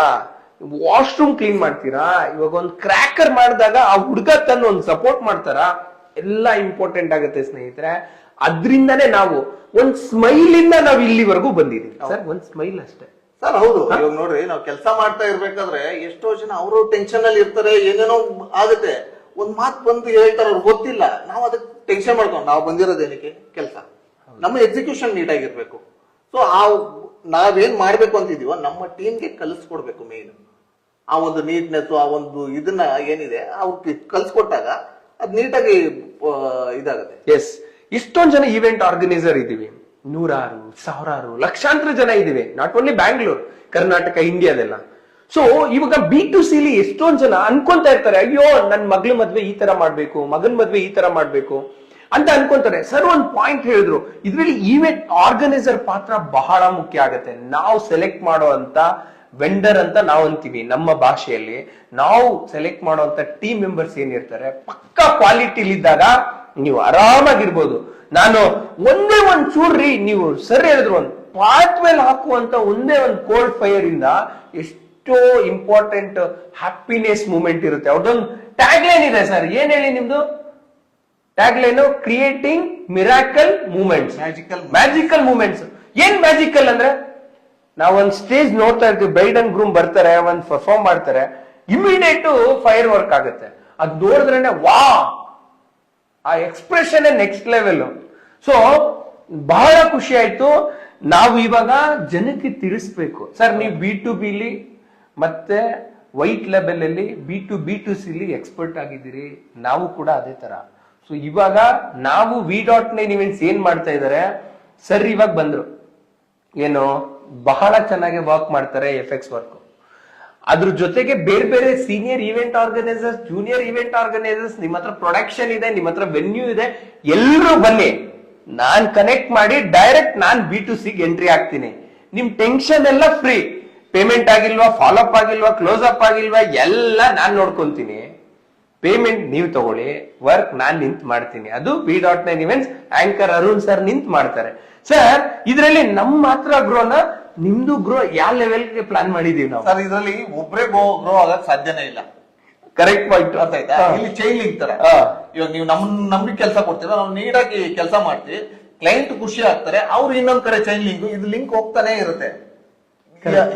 ವಾಶ್ರೂಮ್ ಕ್ಲೀನ್ ಮಾಡ್ತೀರಾ, ಇವಾಗ ಒಂದ್ ಕ್ರ್ಯಾಕರ್ ಮಾಡಿದಾಗ ಆ ಹುಡುಗ ತನ್ನ ಒಂದು ಸಪೋರ್ಟ್ ಮಾಡ್ತಾರ, ಎಲ್ಲ ಇಂಪಾರ್ಟೆಂಟ್ ಆಗುತ್ತೆ ಸ್ನೇಹಿತರೆ. ಅದ್ರಿಂದಾನೇ ನಾವು ಒಂದ್ ಸ್ಮೈಲ್ ಇಂದ ನಾವು ಇಲ್ಲಿವರೆಗೂ ಬಂದಿದೀವಿ ಸರ್. ಒಂದ್ ಸ್ಮೈಲ್ ಅಷ್ಟೇ ಸರ್. ಹೌದು, ಇವಾಗ ನೋಡ್ರಿ ನಾವು ಕೆಲಸ ಮಾಡ್ತಾ ಇರ್ಬೇಕಾದ್ರೆ ಎಷ್ಟೋ ಜನ ಅವರು ಟೆನ್ಷನ್ ಅಲ್ಲಿ ಇರ್ತಾರೆ, ಏನೇನೋ ಆಗುತ್ತೆ, ಒಂದ್ ಮಾತು ಬಂದು ಹೇಳ್ತಾರ, ಅವ್ರಿಗೆ ಗೊತ್ತಿಲ್ಲ. ನಾವು ಅದಕ್ಕೆ ಟೆನ್ಷನ್ ಮಾಡ್ಕೊಂಡು ನಾವು ಬಂದಿರೋದೇನಕ್ಕೆ ಕೆಲಸ, ನಮ್ಮ ಎಕ್ಸಿಕ್ಯೂಷನ್ ನೀಟಾಗಿರ್ಬೇಕು. ಸೊ ನಾವೇನ್ ಮಾಡ್ಬೇಕು ಅಂತಿದೀವೋ ನಮ್ಮ ಟೀಮ್ಗೆ ಕಲಿಸ್ಕೊಡ್ಬೇಕು. ಮೇನ್ ಆ ಒಂದು ನೀಟ್ನೆಸ್, ಆ ಒಂದು ಇದನ್ನ ಏನಿದೆ ಅವ್ರಿಗೆ ಕಲ್ಸ್ಕೊಟ್ಟಾಗ ಅದ್ ನೀಟಾಗಿ ಇದಾಗುತ್ತೆ. ಎಸ್, ಇಷ್ಟೊಂದು ಜನ ಈವೆಂಟ್ ಆರ್ಗನೈಸರ್ ಇದೀವಿ, ನೂರಾರು ಸಾವಿರಾರು ಲಕ್ಷಾಂತರ ಜನ ಇದೀವಿ, ನಾಟ್ ಓನ್ಲಿ ಬ್ಯಾಂಗ್ಳೂರ್, ಕರ್ನಾಟಕ, ಇಂಡಿಯಾದೆಲ್ಲ. ಸೊ ಇವಾಗ B2C ಎಷ್ಟೊಂದ್ ಜನ ಅನ್ಕೊಂತ ಇರ್ತಾರೆ, ಅಯ್ಯೋ ನನ್ ಮಗ್ಳ ಮದ್ವೆ ಈ ತರ ಮಾಡ್ಬೇಕು, ಮಗನ್ ಮದ್ವೆ ಈ ತರ ಮಾಡ್ಬೇಕು ಅಂತ ಅನ್ಕೊಂತಾರೆ. ಸರ್ ಒಂದ್ ಪಾಯಿಂಟ್ ಹೇಳಿದ್ರು, ಇದ್ರಲ್ಲಿ ಈವೆಂಟ್ ಆರ್ಗನೈಸರ್ ಪಾತ್ರ ಬಹಳ ಮುಖ್ಯ ಆಗುತ್ತೆ. ನಾವು ಸೆಲೆಕ್ಟ್ ಮಾಡೋ ಅಂತ ವೆಂಡರ್ ಅಂತ ನಾವು ಅಂತೀವಿ ನಮ್ಮ ಭಾಷೆಯಲ್ಲಿ. ನಾವು ಸೆಲೆಕ್ಟ್ ಮಾಡುವಂತ ಟೀಮ್ ಮೆಂಬರ್ಸ್ ಏನಿರ್ತಾರೆ ಪಕ್ಕಾ ಕ್ವಾಲಿಟಿಲಿದ್ದಾಗ ನೀವು ಆರಾಮಾಗಿರ್ಬೋದು. ನಾನು ಒಂದೇ ಒಂದ್ ಚೂರ್ರಿ, ನೀವು ಸರ್ ಹೇಳಿದ್ರು, ಒಂದು ಪಾತ್ ಮೇಲೆ ಹಾಕುವಂತ ಒಂದೇ ಒಂದು ಕೋಲ್ಡ್ ಫೈರ್ ಇಂದ ಎಷ್ಟೋ ಇಂಪಾರ್ಟೆಂಟ್ ಹ್ಯಾಪಿನೆಸ್ ಮೂಮೆಂಟ್ ಇರುತ್ತೆ. ಅವ್ರದೊಂದು ಟ್ಯಾಗ್ ಲೈನ್ ಇದೆ ಸರ್, ಏನ್ ಹೇಳಿ ನಿಮ್ದು tag line? Creating miracle moments, magical moments. ಏನ್ ಮ್ಯಾಜಿಕಲ್ ಅಂದ್ರೆ, ನಾವ್ ಒಂದ್ ಸ್ಟೇಜ್ ನೋಡ್ತಾ ಇರ್ತೀವಿ, ಬ್ರೈಡ್ ಅಂಡ್ ಗ್ರೂಮ್ ಬರ್ತಾರೆ, ಒಂದ್ ಪರ್ಫಾರ್ಮ್ ಮಾಡ್ತಾರೆ, ಇಮಿಡಿಯೇಟ್ ಫೈರ್ ವರ್ಕ್ ಆಗುತ್ತೆ. ಅದ್ ನೋಡಿದ್ರೆ ವಾ, ಆ ಎಕ್ಸ್ಪ್ರೆಷನ್ ನೆಕ್ಸ್ಟ್ ಲೆವೆಲ್. ಸೊ ಬಹಳ ಖುಷಿ ಆಯ್ತು. ನಾವು ಇವಾಗ ಜನಕ್ಕೆ ತಿಳಿಸ್ಬೇಕು ಸರ್, ನೀವು B2B ಮತ್ತೆ ವೈಟ್ ಲೆವೆಲ್ ಅಲ್ಲಿ B2C ಎಕ್ಸ್ಪರ್ಟ್ ಆಗಿದ್ದೀರಿ, ನಾವು ಕೂಡ ಅದೇ ತರ. ಸೊ ಇವಾಗ ನಾವು V.9 ಇವೆಂಟ್ಸ್ ಏನ್ ಮಾಡ್ತಾ ಇದಾರೆ ಸರ್, ಇವಾಗ ಬಂದ್ರು, ಏನು ಬಹಳ ಚೆನ್ನಾಗಿ ವರ್ಕ್ ಮಾಡ್ತಾರೆ, FX ವರ್ಕ್. ಅದ್ರ ಜೊತೆಗೆ ಬೇರೆ ಬೇರೆ senior event organisers, junior event organisers, ನಿಮ್ಮ ಹತ್ರ ಪ್ರೊಡಕ್ಷನ್ ಇದೆ, ನಿಮ್ಮ ಹತ್ರ ವೆನ್ಯೂ ಇದೆ, ಎಲ್ಲರೂ ಬನ್ನಿ, ನಾನ್ ಕನೆಕ್ಟ್ ಮಾಡಿ ಡೈರೆಕ್ಟ್ ನಾನ್ B2C ಎಂಟ್ರಿ ಆಗ್ತೀನಿ. ನಿಮ್ ಟೆನ್ಷನ್ ಎಲ್ಲ ಫ್ರೀ. ಪೇಮೆಂಟ್ ಆಗಿಲ್ವಾ, ಫಾಲೋ ಅಪ್ ಆಗಿಲ್ವಾ, ಕ್ಲೋಸ್ ಅಪ್ ಆಗಿಲ್ವಾ, ಎಲ್ಲ ನಾನ್ ನೋಡ್ಕೊಂತೀನಿ. ಪೇಮೆಂಟ್ ನೀವು ತಗೊಳ್ಳಿ, ವರ್ಕ್ ನಾನ್ ನಿಂತ್ ಮಾಡ್ತೀನಿ. ಅದು V.9 events anchor Arun sir ನಿಂತ್ ಮಾಡ್ತಾರೆ. ಸರ್ ಇದ್ರಲ್ಲಿ ನಮ್ ಮಾತ್ರ ಗ್ರೋನ, ನಿಮ್ದು ಗ್ರೋ ಯಾವ ಲೆವೆಲ್ಗೆ ಪ್ಲಾನ್ ಮಾಡಿದೀವಿ ನಾವು ಸರ್? ಇದರಲ್ಲಿ ಒಬ್ರೇ ಗ್ರೋ ಆಗಕ್ ಸಾಧ್ಯನೇ ಇಲ್ಲ. Correct point. ಅರ್ಥ ಆಯ್ತಾ? ಇಲ್ಲಿ ಚೈನ್ ಲಿಂಕ್ ತರ. ಇವಾಗ ನೀವು ನಮ್ಗೆ ಕೆಲಸ ಕೊಡ್ತೀರ, ನಾವು ನೀಟಾಗಿ ಕೆಲಸ ಮಾಡ್ತೀವಿ, ಕ್ಲೈಂಟ್ ಖುಷಿ ಆಗ್ತಾರೆ, ಅವ್ರು ಇನ್ನೊಂದ್ ಕಡೆ ಚೈನ್ ಲಿಂಕ್, ಇದು ಲಿಂಕ್ ಹೋಗ್ತಾನೆ ಇರುತ್ತೆ.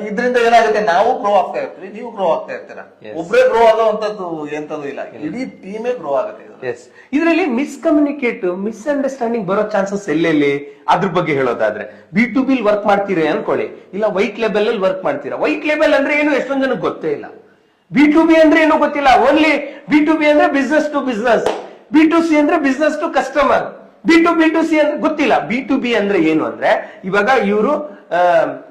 ಇದರಿಂದ ಏನಾಗುತ್ತೆ, ನಾವು ಗ್ರೋ ಆಗ್ತಾ ಇರ್ತೀವಿ, ನೀವು ಗ್ರೋ ಆಗ್ತಾ ಇರ್ತೀರ. ಒಬ್ರೇ ಗ್ರೋ ಆಗೋವಂಥದ್ದು ಎಂತದ್ದು ಇಲ್ಲ, ಇಡೀ ಟೀಮೇ ಗ್ರೋ ಆಗುತ್ತೆ. ಇದರಲ್ಲಿ ಮಿಸ್ಕಮ್ಯುನಿಕೇಟ್, ಮಿಸ್ಅಂಡರ್ಸ್ಟ್ಯಾಂಡಿಂಗ್ ಬರೋ ಚಾನ್ಸಸ್ ಎಲ್ಲೆಲ್ಲಿ, ಅದ್ರ ಬಗ್ಗೆ ಹೇಳೋದಾದ್ರೆ B2B ವರ್ಕ್ ಮಾಡ್ತೀರಿ ಅನ್ಕೊಳ್ಳಿ, ಇಲ್ಲ ವೈಟ್ ಲೆವೆಲ್ ಅಲ್ಲಿ ವರ್ಕ್ ಮಾಡ್ತೀರಾ. ವೈಟ್ ಲೆವೆಲ್ ಅಂದ್ರೆ ಏನು ಎಷ್ಟೊಂದ್ ಜನಕ್ಕೆ ಗೊತ್ತೇ ಇಲ್ಲ. B2B ಅಂದ್ರೆ ಏನು ಗೊತ್ತಿಲ್ಲ. ಓನ್ಲಿ B2B ಅಂದ್ರೆ ಬಿಸ್ನೆಸ್ ಟು ಬಿಸ್ನೆಸ್, B2C ಅಂದ್ರೆ ಬಿಸ್ನೆಸ್ ಟು ಕಸ್ಟಮರ್, B2B2C ಅಂದ್ರೆ ಗೊತ್ತಿಲ್ಲ. B2B ಅಂದ್ರೆ ಏನು ಅಂದ್ರೆ, ಇವಾಗ ಇವರು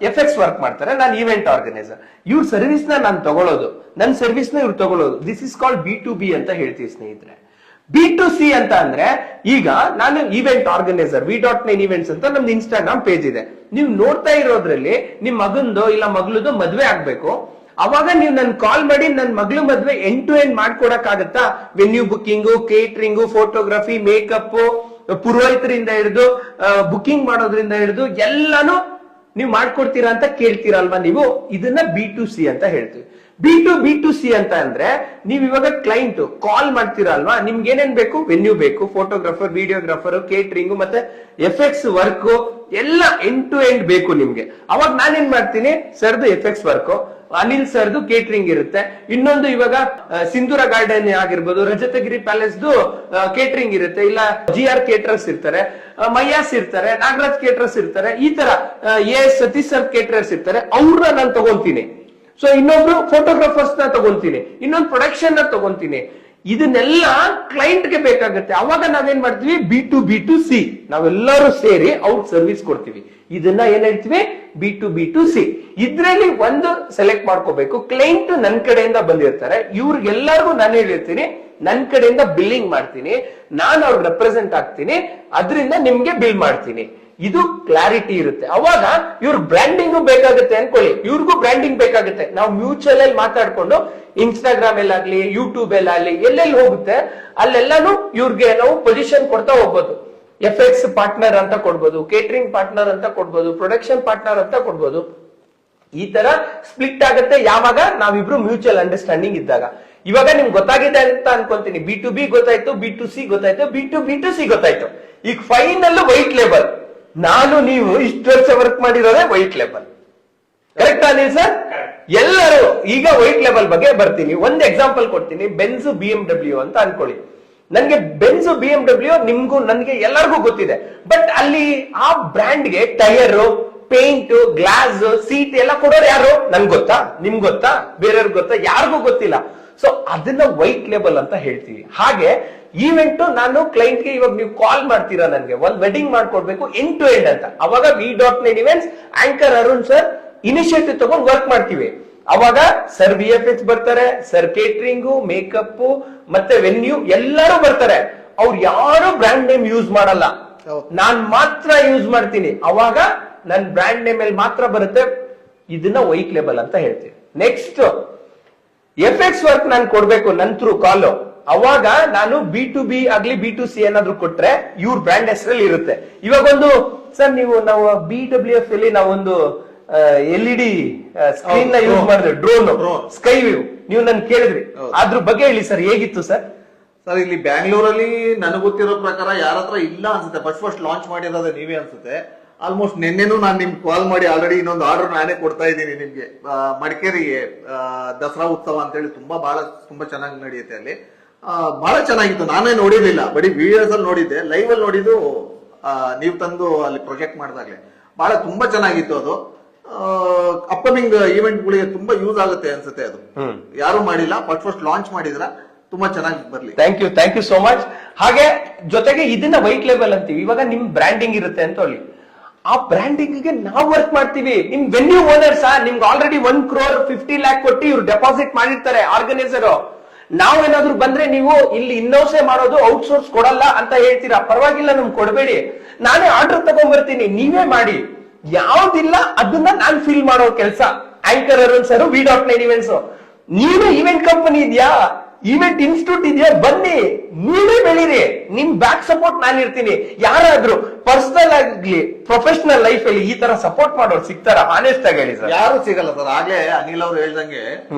FX ವರ್ಕ್ ಮಾಡ್ತಾರೆ, ನಾನು ಈವೆಂಟ್ ಆರ್ಗನೈಸರ್, ಇವ್ರ ಸರ್ವಿಸ್ ನಾನು ತಗೊಳ್ಳೋದು, ನನ್ನ ಸರ್ವಿಸ್ ನ ಇವ್ರು ತಗೊಳ್ಳೋದು, ದಿಸ್ ಇಸ್ ಕಾಲ್ಡ್ B2B ಅಂತ ಹೇಳ್ತೀವಿ ಸ್ನೇಹಿತರೆ. B2C ಅಂತ ಅಂದ್ರೆ, ಈಗ ನಾನು ಈವೆಂಟ್ ಆರ್ಗನೈಸರ್, V.9 ಇವೆಂಟ್ಸ್ ಅಂತ ನಮ್ದು ಇನ್ಸ್ಟಾಗ್ರಾಮ್ ಪೇಜ್ ಇದೆ. ನೀವು ನೋಡ್ತಾ ಇರೋದ್ರಲ್ಲಿ ನಿಮ್ ಮಗಂದು ಇಲ್ಲ ಮಗಳದು ಮದ್ವೆ ಆಗ್ಬೇಕು, ಅವಾಗ ನೀವು ನನ್ ಕಾಲ್ ಮಾಡಿ ನನ್ ಮಗಳು ಮದ್ವೆ ಎಂಡ್ ಟು ಎಂಡ್ ಮಾಡ್ಕೊಡಕ್ ಆಗತ್ತಾ? ವೆನ್ಯೂ ಬುಕ್ಕಿಂಗು, ಕೇಟರಿಂಗು, ಫೋಟೋಗ್ರಫಿ, ಮೇಕಪ್, ಪುರೋಹಿತರಿಂದ ಹಿಡಿದು ಬುಕ್ಕಿಂಗ್ ಮಾಡೋದ್ರಿಂದ ಹಿಡಿದು ಎಲ್ಲಾನು ನೀವು ಮಾಡ್ಕೊಡ್ತೀರಾ ಅಂತ ಕೇಳ್ತೀರಲ್ವಾ ನೀವು. ಇದನ್ನ B2C ಅಂತ ಹೇಳ್ತೀವಿ. B2B2C ಅಂತ ಅಂದ್ರೆ ನೀವ್ ಇವಾಗ ಕ್ಲೈಂಟ್ ಕಾಲ್ ಮಾಡ್ತೀರಾ ಅಲ್ವಾ, ನಿಮ್ಗೆ ಏನೇನ್ ಬೇಕು, ವೆನ್ಯೂ ಬೇಕು, ಫೋಟೋಗ್ರಾಫರ್, ವಿಡಿಯೋಗ್ರಾಫರ್, ಕೇಟರಿಂಗ್ ಮತ್ತೆ ಎಫೆಕ್ಟ್ಸ್ ವರ್ಕ್ ಎಲ್ಲ ಎಂಡ್ ಟು ಎಂಡ್ ಬೇಕು ನಿಮ್ಗೆ. ಅವಾಗ ನಾನೇನ್ ಮಾಡ್ತೀನಿ, ಸರ್ದು ಎಫೆಕ್ಟ್ಸ್ ವರ್ಕ್, ಅನಿಲ್ ಸರ್ದು ಕೇಟರಿಂಗ್ ಇರುತ್ತೆ. ಇನ್ನೊಂದು ಇವಾಗ ಸಿಂಧೂರ ಗಾರ್ಡನ್ ಆಗಿರ್ಬೋದು, ರಜತಗಿರಿ ಪ್ಯಾಲೇಸ್ದು ಕೇಟರಿಂಗ್ ಇರುತ್ತೆ, ಇಲ್ಲ GR ಕೇಟರರ್ಸ್ ಇರ್ತಾರೆ, ಮಯ್ಯಾಸ್ ಇರ್ತಾರೆ, ನಾಗರಾಜ್ ಕೇಟರರ್ಸ್ ಇರ್ತಾರೆ, ಈ ತರ ಸತೀಶ್ ಸರ್ ಕೇಟರರ್ಸ್ ಇರ್ತಾರೆ, ಅವ್ರನ್ನ ನಾನು ತಗೊಂತೀನಿ. ಸೊ ಇನ್ನೊಬ್ರು ಫೋಟೋಗ್ರಾಫರ್ಸ್ ನ ತಗೊಂತೀನಿ, ಇನ್ನೊಂದು ಪ್ರೊಡಕ್ಷನ್ ನ ತಗೊಂತೀನಿ. ಇದನ್ನೆಲ್ಲ ಕ್ಲೈಂಟ್ ಗೆ ಬೇಕಾಗುತ್ತೆ. ಅವಾಗ ನಾವೇನ್ ಮಾಡ್ತೀವಿ, B2B2C, ನಾವೆಲ್ಲರೂ ಸೇರಿ ಅವ್ರಿಗೆ ಸರ್ವಿಸ್ ಕೊಡ್ತೀವಿ. ಇದನ್ನ ಏನ್ ಹೇಳ್ತೀವಿ, B2B2C. ಇದ್ರಲ್ಲಿ ಒಂದು ಸೆಲೆಕ್ಟ್ ಮಾಡ್ಕೋಬೇಕು. ಕ್ಲೈಂಟ್ ನನ್ ಕಡೆಯಿಂದ ಬಂದಿರ್ತಾರೆ, ಇವ್ರಿಗೆಲ್ಲರಿಗೂ ನಾನು ಹೇಳಿರ್ತೀನಿ, ನನ್ ಕಡೆಯಿಂದ ಬಿಲ್ಲಿಂಗ್ ಮಾಡ್ತೀನಿ, ನಾನು ಅವ್ರಿಗೆ ರೆಪ್ರೆಸೆಂಟ್ ಆಗ್ತೀನಿ, ಅದರಿಂದ ನಿಮ್ಗೆ ಬಿಲ್ ಮಾಡ್ತೀನಿ. ಇದು ಕ್ಲಾರಿಟಿ ಇರುತ್ತೆ. ಅವಾಗ ಇವ್ರ ಬ್ರ್ಯಾಂಡಿಂಗ್ ಬೇಕಾಗುತ್ತೆ ಅನ್ಕೊಳ್ಳಿ, ಇವ್ರಿಗೂ ಬ್ರ್ಯಾಂಡಿಂಗ್ ಬೇಕಾಗುತ್ತೆ. ನಾವು ಮ್ಯೂಚುವಲ್ ಅಲ್ಲಿ ಮಾತಾಡ್ಕೊಂಡು ಇನ್ಸ್ಟಾಗ್ರಾಮ್ ಎಲ್ಲಾಗ್ಲಿ, ಯೂಟ್ಯೂಬ್ ಎಲ್ಲಾಗ್ಲಿ, ಎಲ್ಲೆಲ್ಲಿ ಹೋಗುತ್ತೆ ಅಲ್ಲೆಲ್ಲಾನು ಇವ್ರಿಗೆ ನಾವು ಪೊಸಿಷನ್ ಕೊಡ್ತಾ ಹೋಗ್ಬೋದು. ಎಫೆಕ್ಟ್ಸ್ ಪಾರ್ಟ್ನರ್ ಅಂತ ಕೊಡ್ಬೋದು, ಕೇಟರಿಂಗ್ ಪಾರ್ಟ್ನರ್ ಅಂತ ಕೊಡ್ಬೋದು, ಪ್ರೊಡಕ್ಷನ್ ಪಾರ್ಟ್ನರ್ ಅಂತ ಕೊಡ್ಬೋದು. ಈ ತರ ಸ್ಪ್ಲಿಟ್ ಆಗುತ್ತೆ ಯಾವಾಗ ನಾವಿಬ್ರು ಮ್ಯೂಚುವಲ್ ಅಂಡರ್ಸ್ಟ್ಯಾಂಡಿಂಗ್ ಇದ್ದಾಗ. ಇವಾಗ ನಿಮ್ಗೆ ಗೊತ್ತಾಗಿದೆ ಅಂತ ಅನ್ಕೊಂತೀನಿ. B2B ಗೊತ್ತಾಯ್ತು, B2C ಗೊತ್ತಾಯ್ತು, B2B2C ಗೊತ್ತಾಯ್ತು. ಈಗ ಫೈನಲ್ ವೈಟ್ ಲೇಬಲ್. ನಾನು ನೀವು ಇಷ್ಟು ವರ್ಷ ವರ್ಕ್ ಮಾಡಿರೋದೇ white label, correct Anil sir? ಎಲ್ಲರೂ ಈಗ ವೈಟ್ ಲೇಬಲ್ ಬಗ್ಗೆ ಬರ್ತೀನಿ. ಒಂದು ಎಕ್ಸಾಂಪಲ್ ಕೊಡ್ತೀನಿ. ಬೆನ್ಸ್ BMW ಅಂತ ಅನ್ಕೊಳ್ಳಿ. ನನ್ಗೆ ಬೆನ್ಸ್ BMW ನಿಮ್ಗೂ ನನ್ಗೆ ಎಲ್ಲರಿಗೂ ಗೊತ್ತಿದೆ. ಬಟ್ ಅಲ್ಲಿ ಆ ಬ್ರ್ಯಾಂಡ್ಗೆ ಟೈರ್, ಪೇಂಟ್, ಗ್ಲಾಸ್, ಸೀಟ್ ಎಲ್ಲ ಕೊಡೋರು ಯಾರು? ನನ್ಗೆ ಗೊತ್ತಾ, ನಿಮ್ಗೆ ಗೊತ್ತಾ, ಬೇರೆಯವ್ರಿಗೆ ಗೊತ್ತಾ? ಯಾರಿಗೂ ಗೊತ್ತಿಲ್ಲ. ಸೊ ಅದನ್ನ ವೈಟ್ ಲೇಬಲ್ ಅಂತ ಹೇಳ್ತೀವಿ. ಹಾಗೆ ಈವೆಂಟ್ ನಾನು ಕ್ಲೈಂಟ್ಗೆ, ಇವಾಗ ನೀವು ಕಾಲ್ ಮಾಡ್ತೀರಾ, ನನ್ಗೆ ಒಂದ್ ವೆಡ್ಡಿಂಗ್ ಮಾಡ್ಕೊಡ್ಬೇಕು ಎಂಡ್ ಟು ಎಂಡ್ ಅಂತ, ಅವಾಗ V.9 Events anchor Arun sir initiative ತಗೊಂಡು ವರ್ಕ್ ಮಾಡ್ತೀವಿ. ಅವಾಗ ಸರ್ VFX ಬರ್ತಾರೆ, ಸರ್ ಕೇಟರಿಂಗು, ಮೇಕಪ್ ಮತ್ತೆ ವೆನ್ಯೂ ಎಲ್ಲರೂ ಬರ್ತಾರೆ. ಅವ್ರು ಯಾರು ಬ್ರ್ಯಾಂಡ್ ನೇಮ್ ಯೂಸ್ ಮಾಡಲ್ಲ, ನಾನ್ ಮಾತ್ರ ಯೂಸ್ ಮಾಡ್ತೀನಿ. ಅವಾಗ ನನ್ ಬ್ರ್ಯಾಂಡ್ ನೇಮ್ ಅಲ್ಲಿ ಮಾತ್ರ ಬರುತ್ತೆ. ಇದನ್ನ ವೈಟ್ ಲೇಬಲ್ ಅಂತ ಹೇಳ್ತೀವಿ. ನೆಕ್ಸ್ಟ್ ಎಫೆಕ್ಟ್ಸ್ ವರ್ಕ್ ನಾನು ಕೊಡ್ಬೇಕು ನನ್ ಥ್ರೂ ಕಾಲ್. ಅವಾಗ ನಾನು B2B ಆಗ್ಲಿ B2C ಏನಾದ್ರು ಕೊಟ್ರೆ ಇವ್ರ ಬ್ರ್ಯಾಂಡ್ ಹೆಸರಲ್ಲಿ ಇರುತ್ತೆ. ಇವಾಗ ಒಂದು ಸರ್ ನಾವು BWF ಅಲ್ಲಿ ನಾವೊಂದು LED ಸ್ಕ್ರೀನ್ ನ ಯೂಸ್ ಮಾಡಿದ್ವಿ, ಡ್ರೋನ್ ಸ್ಕೈ ವ್ಯೂ. ನೀವು ನನ್ ಕೇಳಿದ್ರಿ, ಅದ್ರ ಬಗ್ಗೆ ಹೇಳಿ ಸರ್, ಹೇಗಿತ್ತು ಸರ್? ಸರ್ ಇಲ್ಲಿ ಬ್ಯಾಂಗ್ಳೂರಲ್ಲಿ ನನಗೆ ಗೊತ್ತಿರೋ ಪ್ರಕಾರ ಯಾರ ಹತ್ರ ಇಲ್ಲ ಅನ್ಸುತ್ತೆ. ಫಸ್ಟ್ ಲಾಂಚ್ ಮಾಡಿರೋದೇ ನೀವೇ ಅನ್ಸುತ್ತೆ. ಆಲ್ಮೋಸ್ಟ್ ನಿನ್ನೆನೂ ನಾನು ನಿಮ್ಗೆ ಕಾಲ್ ಮಾಡಿ ಆಲ್ರೆಡಿ ಇನ್ನೊಂದು ಆರ್ಡರ್ ನಾನೇ ಕೊಡ್ತಾ ಇದ್ದೀನಿ ನಿಮ್ಗೆ. ಮಡಿಕೇರಿಗೆ ದಸರಾ ಉತ್ಸವ ಅಂತೇಳಿ ತುಂಬಾ ಚೆನ್ನಾಗಿ ನಡೆಯುತ್ತೆ ಅಲ್ಲಿ. ಬಹಳ ಚೆನ್ನಾಗಿತ್ತು. ನಾನೇ ನೋಡಿರ್ಲಿಲ್ಲ, ಬರೀ ವಿಡಿಯೋಸ್ ಅಲ್ಲಿ ನೋಡಿದ್ದೆ. ಲೈವ್ ಅಲ್ಲಿ ನೋಡಿದ್ದು ನೀವು ತಂದು ಅಲ್ಲಿ ಪ್ರೊಜೆಕ್ಟ್ ಮಾಡಿದಾಗ್ಲೆ ತುಂಬಾ ಚೆನ್ನಾಗಿತ್ತು. ಅದು ಅಪ್ಕಮಿಂಗ್ ಈವೆಂಟ್ ಗಳಿಗೆ ತುಂಬಾ ಯೂಸ್ ಆಗುತ್ತೆ ಅನ್ಸುತ್ತೆ. ಅದು ಯಾರು ಮಾಡಿಲ್ಲ, ಫಸ್ಟ್ ಲಾಂಚ್ ಮಾಡಿದ್ರ ತುಂಬಾ ಚೆನ್ನಾಗಿ ಬರ್ಲಿ. Thank you so much. ಹಾಗೆ ಜೊತೆಗೆ ಇದನ್ನ ವೈಟ್ ಲೇಬಲ್ ಅಂತೀವಿ. ಇವಾಗ ನಿಮ್ ಬ್ರ್ಯಾಂಡಿಂಗ್ ಇರುತ್ತೆ ಅಂತ ಹೇಳಿ, ಆ ಬ್ರ್ಯಾಂಡಿಂಗ್ ಗೆ ನಾವು ವರ್ಕ್ ಮಾಡ್ತೀವಿ. ನಿಮ್ ವೆನ್ಯೂ ಓನರ್ಸ್ ನಿಮ್ಗೆ ಆಲ್ರೆಡಿ 1 crore 50 lakh ಕೊಟ್ಟು ಇವ್ರು ಡೆಪಾಸಿಟ್ ಮಾಡಿರ್ತಾರೆ ಆರ್ಗನೈಸರ್. ನಾವೇನಾದ್ರೂ ಬಂದ್ರೆ ನೀವು ಇಲ್ಲಿ ಇನ್ನೋಸೆ ಮಾಡೋದು, ಔಟ್ಸೋರ್ಸ್ ಕೊಡಲ್ಲ ಅಂತ ಹೇಳ್ತೀರಾ. ಪರವಾಗಿಲ್ಲ, ನಮ್ಗೆ ಕೊಡಬೇಡಿ, ನಾನೇ ಆರ್ಡರ್ ತಗೊಂಡ್ಬರ್ತೀನಿ, ನೀವೇ ಮಾಡಿ. ಯಾವ್ದಿಲ್ಲ ಅದನ್ನ ನಾನ್ ಫಿಲ್ ಮಾಡೋ ಕೆಲಸ. Anchor Arun sir, V.9 Events. ನೀನು ಈವೆಂಟ್ ಕಂಪನಿ ಇದೆಯಾ, ಈವೆಂಟ್ ಇನ್ಸ್ಟಿಟ್ಯೂಟ್ ಇದೆಯಾ, ಬನ್ನಿ, ನೀವೇ ಬೆಳೀರಿ. ನಿಮ್ ಬ್ಯಾಕ್ ಸಪೋರ್ಟ್ ನಾನು ಇರ್ತೀನಿ. ಯಾರಾದ್ರೂ ಪರ್ಸನಲ್ ಆಗ್ಲಿ ಪ್ರೊಫೆಷನಲ್ ಲೈಫ್ ಅಲ್ಲಿ ಈ ತರ ಸಪೋರ್ಟ್ ಮಾಡೋರು ಸಿಗ್ತಾರ? ಆನೆಸ್ಟ್ ಆಗಿ ಹೇಳಿ ಸರ್. ಯಾರು ಸಿಗಲ್ಲ ಸರ್. ಆಗ್ಲೇ ಅನಿಲ್ ಅವ್ರು ಹೇಳ್ದಂಗೆ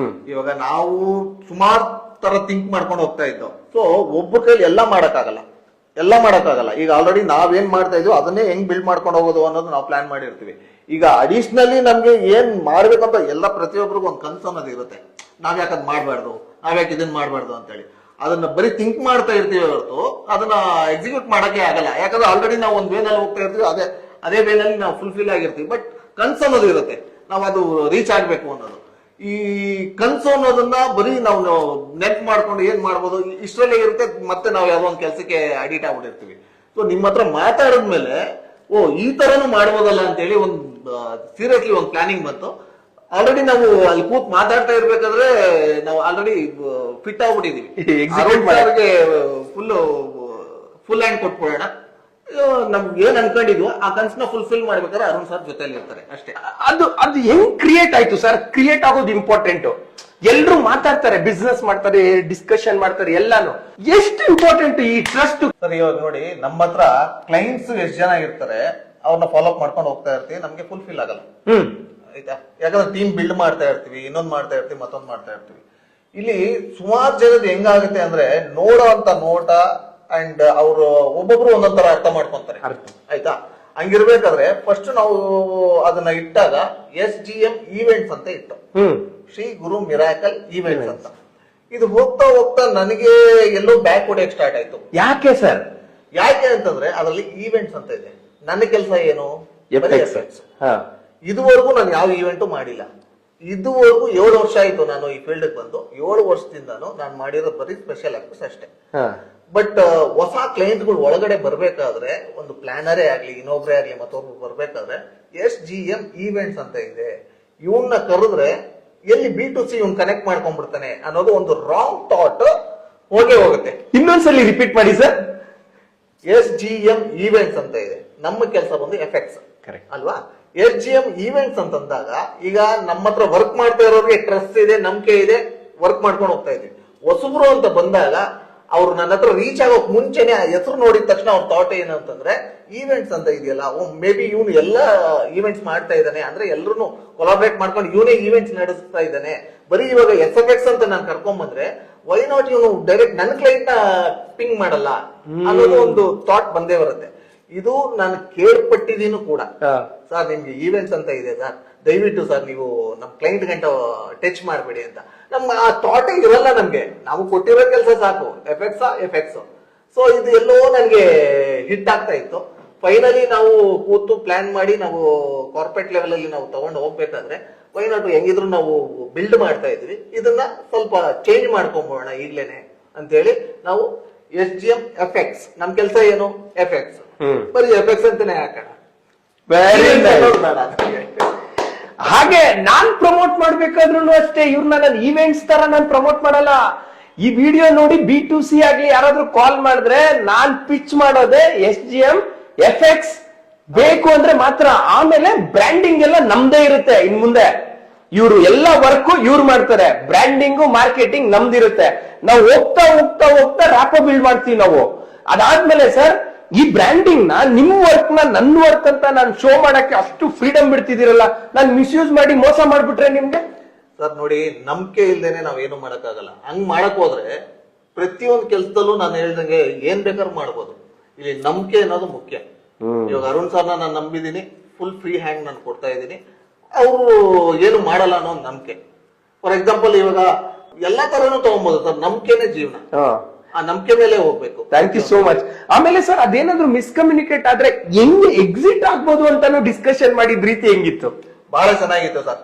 ಇವಾಗ ನಾವು ಸುಮಾರು ತರ ಥಿಂಕ್ ಮಾಡ್ಕೊಂಡು ಹೋಗ್ತಾ ಇದ್ದೋ. ಸೊ ಒಬ್ಬರ ಕೈಲಿ ಎಲ್ಲ ಮಾಡಕ್ಕಾಗಲ್ಲ. ಈಗ ಆಲ್ರೆಡಿ ನಾವೇನ್ ಮಾಡ್ತಾ ಇದೀವಿ ಅದನ್ನೇ ಹೆಂಗ್ ಬಿಲ್ಡ್ ಮಾಡ್ಕೊಂಡು ಹೋಗೋದು ಅನ್ನೋದು ನಾವು ಪ್ಲಾನ್ ಮಾಡಿರ್ತೀವಿ. ಈಗ ಅಡಿಷನಲಿ ನಮ್ಗೆ ಏನ್ ಮಾಡ್ಬೇಕಂತ ಎಲ್ಲ ಪ್ರತಿಯೊಬ್ಬರಿಗೂ ಒಂದು ಕನ್ಸು ಅನ್ನೋದು ಇರುತ್ತೆ. ನಾವ್ಯಾಕೆ ಅದ್ ಮಾಡ್ಬಾರ್ದು, ನಾವ್ಯಾಕೆ ಇದನ್ನ ಮಾಡ್ಬಾರ್ದು ಅಂತೇಳಿ ಅದನ್ನ ಬರೀ ಥಿಂಕ್ ಮಾಡ್ತಾ ಇರ್ತೀವಿ ಹೊರತು ಅದನ್ನ ಎಕ್ಸಿಕ್ಯೂಟ್ ಮಾಡಕ್ಕೆ ಆಗಲ್ಲ. ಯಾಕಂದ್ರೆ ಆಲ್ರೆಡಿ ನಾವು ಒಂದ್ ವೇನಲ್ಲಿ ಹೋಗ್ತಾ ಇರ್ತೀವಿ, ಅದೇ ವೇನಲ್ಲಿ ನಾವು ಫುಲ್ಫಿಲ್ ಆಗಿರ್ತೀವಿ. ಬಟ್ ಕನ್ಸು ಅನ್ನೋದು ಇರುತ್ತೆ, ನಾವು ಅದು ರೀಚ್ ಆಗ್ಬೇಕು ಅನ್ನೋದು. ಈ ಕನ್ಸು ಅನ್ನೋದನ್ನ ಬರೀ ನಾವು ನೆಟ್ ಮಾಡ್ಕೊಂಡು ಏನ್ ಮಾಡ್ಬೋದು ಇಷ್ಟರಲ್ಲೇ ಇರುತ್ತೆ. ಮತ್ತೆ ನಾವು ಯಾವ್ದೋ ಒಂದು ಕೆಲಸಕ್ಕೆ ಅಡಿಟ್ ಆಗ್ಬಿಟ್ಟಿರ್ತೀವಿ. ಸೊ ನಿಮ್ಮ ಹತ್ರ ಮಾತಾಡಿದ್ಮೇಲೆ ಈ ತರನು ಮಾಡ್ಬೋದಲ್ಲ ಅಂತೇಳಿ ಒಂದು ಸೀರಿಯಸ್ಲಿ ಒಂದು ಪ್ಲಾನಿಂಗ್ ಬಂತು. ಆಲ್ರೆಡಿ ನಾವು ಅಲ್ಲಿ ಕೂತ್ ಮಾತಾಡ್ತಾ ಇರ್ಬೇಕಾದ್ರೆ ನಾವು ಆಲ್ರೆಡಿ ಫಿಟ್ ಆಗ್ಬಿಟ್ಟಿದೀವಿ. ಫುಲ್ ಹ್ಯಾಂಡ್ ಕೊಟ್ಬಿಡೋಣ. ನಮ್ಗೆ ಏನ್ ಅನ್ಕೊಂಡಿದ್ವು ಆ ಕನ್ಸನ್ನ ಫುಲ್ಫಿಲ್ ಮಾಡ್ಬೇಕಾದ್ರೆ ಅರುಣ್ ಸರ್ ಜೊತೆಲಿ ಇರ್ತಾರೆ ಅಷ್ಟೇ. ಅದು ಹೆಂಗ್ ಕ್ರಿಯೇಟ್ ಆಯ್ತು ಸರ್? ಕ್ರಿಯೇಟ್ ಆಗೋದು ಇಂಪಾರ್ಟೆಂಟ್. ಎಲ್ರು ಮಾತಾಡ್ತಾರೆ, ಬಿಸ್ನೆಸ್ ಮಾಡ್ತಾರೆ, ಡಿಸ್ಕಷನ್ ಮಾಡ್ತಾರೆ, ಎಲ್ಲಾನು. ಎಷ್ಟು ಇಂಪಾರ್ಟೆಂಟ್ ಈ ಟ್ರಸ್ಟ್ ಸರ್. ಇವಾಗ ನೋಡಿ, ನಮ್ಮ ಹತ್ರ ಕ್ಲೈಂಟ್ಸ್ ಎಷ್ಟು ಜನ ಇರ್ತಾರೆ, ಅವ್ರನ್ನ ಫಾಲೋ ಅಪ್ ಮಾಡ್ಕೊಂಡು ಹೋಗ್ತಾ ಇರ್ತೀವಿ. ನಮ್ಗೆ ಫುಲ್ಫಿಲ್ ಆಗಲ್ಲ. ಆಯ್ತಾ. ಯಾಕಂದ್ರೆ ಟೀಮ್ ಬಿಲ್ಡ್ ಮಾಡ್ತಾ ಇರ್ತೀವಿ, ಇನ್ನೊಂದ್ ಮಾಡ್ತಾ ಇರ್ತೀವಿ, ಮತ್ತೊಂದ್ ಮಾಡ್ತಾ ಇರ್ತೀವಿ. ಇಲ್ಲಿ ಸುಮಾರು ಜನದ ಹೆಂಗಾಗುತ್ತೆ ಅಂದ್ರೆ ನೋಡೋ ಅಂತ ನೋಟ ಅಂಡ್ ಅವರು ಒಬ್ಬೊಬ್ರು ಒಂದೊಂದ್ ತರ ಅರ್ಥ ಮಾಡ್ಕೊಂತಾರೆ, ಆಯ್ತಾ. ಹಂಗಿರ್ಬೇಕಾದ್ರೆ ಫಸ್ಟ್ ನಾವು ಅದನ್ನ ಇಟ್ಟಾಗ SGM ಈವೆಂಟ್ಸ್ ಅಂತ ಇಟ್ಟು, ಶ್ರೀ ಗುರು ಮಿರಾಕಲ್ ಈವೆಂಟ್ಸ್ ಅಂತ. ಇದು ಹೋಗ್ತಾ ಹೋಗ್ತಾ ನನಗೆ ಎಲ್ಲೋ ಬ್ಯಾಕ್ ಹೊಡೆಯಕ್ ಸ್ಟಾರ್ಟ್ ಆಯ್ತು. ಯಾಕೆ ಸರ್? ಯಾಕೆ ಅಂತಂದ್ರೆ ಅದರಲ್ಲಿ ಈವೆಂಟ್ಸ್ ಅಂತ ಇದೆ. ನನ್ನ ಕೆಲಸ ಏನು? ಎಫೆಕ್ಟ್ಸ್. ಇದುವರೆಗೂ ನಾನು ಯಾವ ಈವೆಂಟು ಮಾಡಿಲ್ಲ. ಇದುವರೆಗೂ 7 ವರ್ಷ ಆಯ್ತು ನಾನು ಈ ಫೀಲ್ಡ್ ಬಂದು. 7 ವರ್ಷದಿಂದಾನು ನಾನು ಮಾಡಿರೋದು ಬರೀ ಸ್ಪೆಷಲ್ ಎಫೆಕ್ಟ್ಸ್ ಅಷ್ಟೇ. ಬಟ್ ಹೊಸ ಕ್ಲೈಂಟ್ಗಳು ಒಳಗಡೆ ಬರ್ಬೇಕಾದ್ರೆ, ಒಂದು ಪ್ಲಾನರೇ ಆಗ್ಲಿ, ಇನ್ನೊಬ್ರೇ ಆಗ್ಲಿ, ಮತ್ತೊಬ್ರು ಬರ್ಬೇಕಾದ್ರೆ SGM ಈವೆಂಟ್ಸ್ ಅಂತ ಇದೆ. ಇವನ್ನ ಕರೆದ್ರೆ ಎಲ್ಲಿ B2C ಇವ್ನ ಕನೆಕ್ಟ್ ಮಾಡ್ಕೊಂಡ್ಬಿಡ್ತಾನೆ ಅನ್ನೋದು ಒಂದು ರಾಂಗ್ ಥಾಟ್ ಹೋಗುತ್ತೆ. ಇನ್ನೊಂದ್ಸಲಿ ರಿಪೀಟ್ ಮಾಡಿ ಸರ್. SGM ಈವೆಂಟ್ಸ್ ಅಂತ ಇದೆ. ನಮ್ಮ ಕೆಲಸ ಬಂದು ಎಫೆಕ್ಟ್ಸ್ ಅಲ್ವಾ. SGM ಈವೆಂಟ್ಸ್ ಅಂತಂದಾಗ ಈಗ ನಮ್ಮ ಹತ್ರ ವರ್ಕ್ ಮಾಡ್ತಾ ಇರೋರಿಗೆ ಟ್ರಸ್ಟ್ ಇದೆ, ನಂಬಿಕೆ ಇದೆ, ವರ್ಕ್ ಮಾಡ್ಕೊಂಡು ಹೋಗ್ತಾ ಇದೀವಿ. ಹೊಸಬ್ರು ಅಂತ ಬಂದಾಗ ಅವ್ರು ನನ್ನ ಹತ್ರ ರೀಚ್ ಆಗೋಕ್ ಮುಂಚೆನೆ ಆ ಹೆಸರು ನೋಡಿದ ತಕ್ಷಣ ಅವ್ರ ಥಾಟ್ ಏನಂತಂದ್ರೆ ಈವೆಂಟ್ಸ್ ಅಂತ ಇದೆಯಲ್ಲ, ಮೇ ಬಿ ಇವನು ಎಲ್ಲ ಈವೆಂಟ್ಸ್ ಮಾಡ್ತಾ ಇದ್ದಾನೆ ಅಂದ್ರೆ ಎಲ್ರು ಕೊಲಾಬ್ರೇಟ್ ಮಾಡ್ಕೊಂಡು ಇವನೇ ಈವೆಂಟ್ಸ್ ನಡೆಸ್ತಾ ಇದ್ದಾನೆ. ಬರೀ ಇವಾಗ SFX ಅಂತ ನಾನು ಕರ್ಕೊಂಡ್ ಬಂದ್ರೆ ವೈ ನಾಟ್ ಇವನು ಡೈರೆಕ್ಟ್ ನನ್ನ ಕ್ಲೈಂಟ್ ನ ಪಿಂಗ್ ಮಾಡಲ್ಲ ಅನ್ನೋದು ಒಂದು ಥಾಟ್ ಬಂದೇ ಬರುತ್ತೆ. ಇದು ನಾನು ಕೇಳ್ಪಟ್ಟಿದೀನು ಕೂಡ. ಸರ್ ನಿಮ್ಗೆ ಈವೆಂಟ್ಸ್ ಅಂತ ಇದೆ ಸರ್, ದಯವಿಟ್ಟು ಸರ್ ನೀವು ನಮ್ ಕ್ಲೈಂಟ್ ಗಂಟ ಟಚ್ ಮಾಡಬೇಡಿ ಅಂತ. ನಮ್ಮ ಆ ಥಾಟೇ ಇರಲ್ಲ ನಮ್ಗೆ. ನಾವು ಕೊಟ್ಟಿರೋ ಕೆಲಸ ಸಾಕು, ಎಫೆಕ್ಟ್ಸ್. ಸೊ ಇದು ಎಲ್ಲೋ ನನ್ಗೆ ಹಿಟ್ ಆಗ್ತಾ ಇತ್ತು. ಫೈನಲಿ ನಾವು ಕೂತು ಪ್ಲಾನ್ ಮಾಡಿ ನಾವು ಕಾರ್ಪೊರೇಟ್ ಲೆವೆಲ್ ಅಲ್ಲಿ ನಾವು ತಗೊಂಡು ಹೋಗ್ಬೇಕಾದ್ರೆ ವೈ ನಾಟ್ ಹೆಂಗಿದ್ರು ನಾವು ಬಿಲ್ಡ್ ಮಾಡ್ತಾ ಇದ್ವಿ, ಇದನ್ನ ಸ್ವಲ್ಪ ಚೇಂಜ್ ಮಾಡ್ಕೊಂಬೋಣ ಈಗ್ಲೇನೆ ಅಂತ ಹೇಳಿ ನಾವು SGM ಎಫೆಕ್ಟ್ಸ್. ನಮ್ ಕೆಲಸ ಏನು? ಎಫೆಕ್ಟ್ಸ್. ಬರೀ ಎಫೆಕ್ಟ್ಸ್ ಅಂತಾನೆ ಹಾಕೋಣ. ಹಾಗೆ ನಾನ್ ಪ್ರಮೋಟ್ ಮಾಡ್ಬೇಕಾದ್ರೂ ಅಷ್ಟೇ ಇವ್ರನ್ನ ನಾನು ಈವೆಂಟ್ಸ್ ತರ ನಾನು ಪ್ರಮೋಟ್ ಮಾಡಲ್ಲ. ಈ ವಿಡಿಯೋ ನೋಡಿ B2C ಆಗ್ಲಿ ಯಾರಾದ್ರೂ ಕಾಲ್ ಮಾಡಿದ್ರೆ ನಾನ್ ಪಿಚ್ ಮಾಡೋದೇ SGM ಎಫೆಕ್ಟ್ಸ್ ಬೇಕು ಅಂದ್ರೆ ಮಾತ್ರ. ಆಮೇಲೆ ಬ್ರ್ಯಾಂಡಿಂಗ್ ಎಲ್ಲ ನಮ್ದೇ ಇರುತ್ತೆ. ಇನ್ ಮುಂದೆ ಇವ್ರು ಎಲ್ಲ ವರ್ಕ್ ಇವ್ರು ಮಾಡ್ತಾರೆ, ಬ್ರ್ಯಾಂಡಿಂಗು ಮಾರ್ಕೆಟಿಂಗ್ ನಮ್ದಿರುತ್ತೆ. ನಾವು ಹೋಗ್ತಾ ಹೋಗ್ತಾ ಹೋಗ್ತಾ ರ್ಯಾಪೋ ಬಿಲ್ಡ್ ಮಾಡ್ತೀವಿ ನಾವು. ಅದಾದ್ಮೇಲೆ ಸರ್ ಈ ಬ್ರ್ಯಾಂಡಿಂಗ್ ನ ನಿಮ್ ವರ್ಕ್ ನ ನನ್ನ ವರ್ಕ್ ಅಂತ ನಾನು ಶೋ ಮಾಡಕ್ಕೆ ಅಷ್ಟು ಫ್ರೀಡಮ್ ಬಿಡ್ತಿದ್ದೀರಲ್ಲ, ನಾನು ಮಿಸ್ಯೂಸ್ ಮಾಡಿ ಮೋಸ ಮಾಡ್ಬಿಟ್ರೆ ನಿಮ್ಗೆ? ಸರ್ ನೋಡಿ, ನಂಬಿಕೆ ಇಲ್ದೇನೆ ನಾವೇನು ಮಾಡಕ್ಕಾಗಲ್ಲ. ಹಂಗ್ ಮಾಡಕ್ ಹೋದ್ರೆ ಪ್ರತಿಯೊಂದು ಕೆಲ್ಸದಲ್ಲೂ ನಾನು ಹೇಳ್ದಂಗೆ ಏನ್ ಬೇಕಾದ್ರೂ ಮಾಡ್ಬೋದು. ಇಲ್ಲಿ ನಂಬಿಕೆ ಅನ್ನೋದು ಮುಖ್ಯ. ಇವಾಗ ಅರುಣ್ ಸರ್ನ ನಾನು ನಂಬಿದೀನಿ, ಫುಲ್ ಫ್ರೀ ಹ್ಯಾಂಡ್ ನಾನು ಕೊಡ್ತಾ ಇದ್ದೀನಿ, ಅವರು ಏನು ಮಾಡಲ್ಲ ಅನ್ನೋ ಒಂದು ನಂಬಿಕೆ. ಫಾರ್ ಎಕ್ಸಾಂಪಲ್ ಇವಾಗ ಎಲ್ಲಾ ತರನು ತಗೊಬಹುದು ಸರ್, ನಂಬಿಕೆನೇ ಜೀವನ. ಆ ನಂಬಿಕೆ ಮೇಲೆ ಹೋಗ್ಬೇಕು. Thank you so much. ಆಮೇಲೆ ಸರ್ ಅದೇನಾದ್ರೂ ಮಿಸ್ಕಮ್ಯುನಿಕೇಟ್ ಆದ್ರೆ ಹೆಂಗ್ ಎಕ್ಸಿಟ್ ಆಗ್ಬೋದು ಅಂತಾನು ಡಿಸ್ಕಷನ್ ಮಾಡಿದ ರೀತಿ ಹೆಂಗಿತ್ತು? ಬಹಳ ಚೆನ್ನಾಗಿತ್ತು ಸರ್.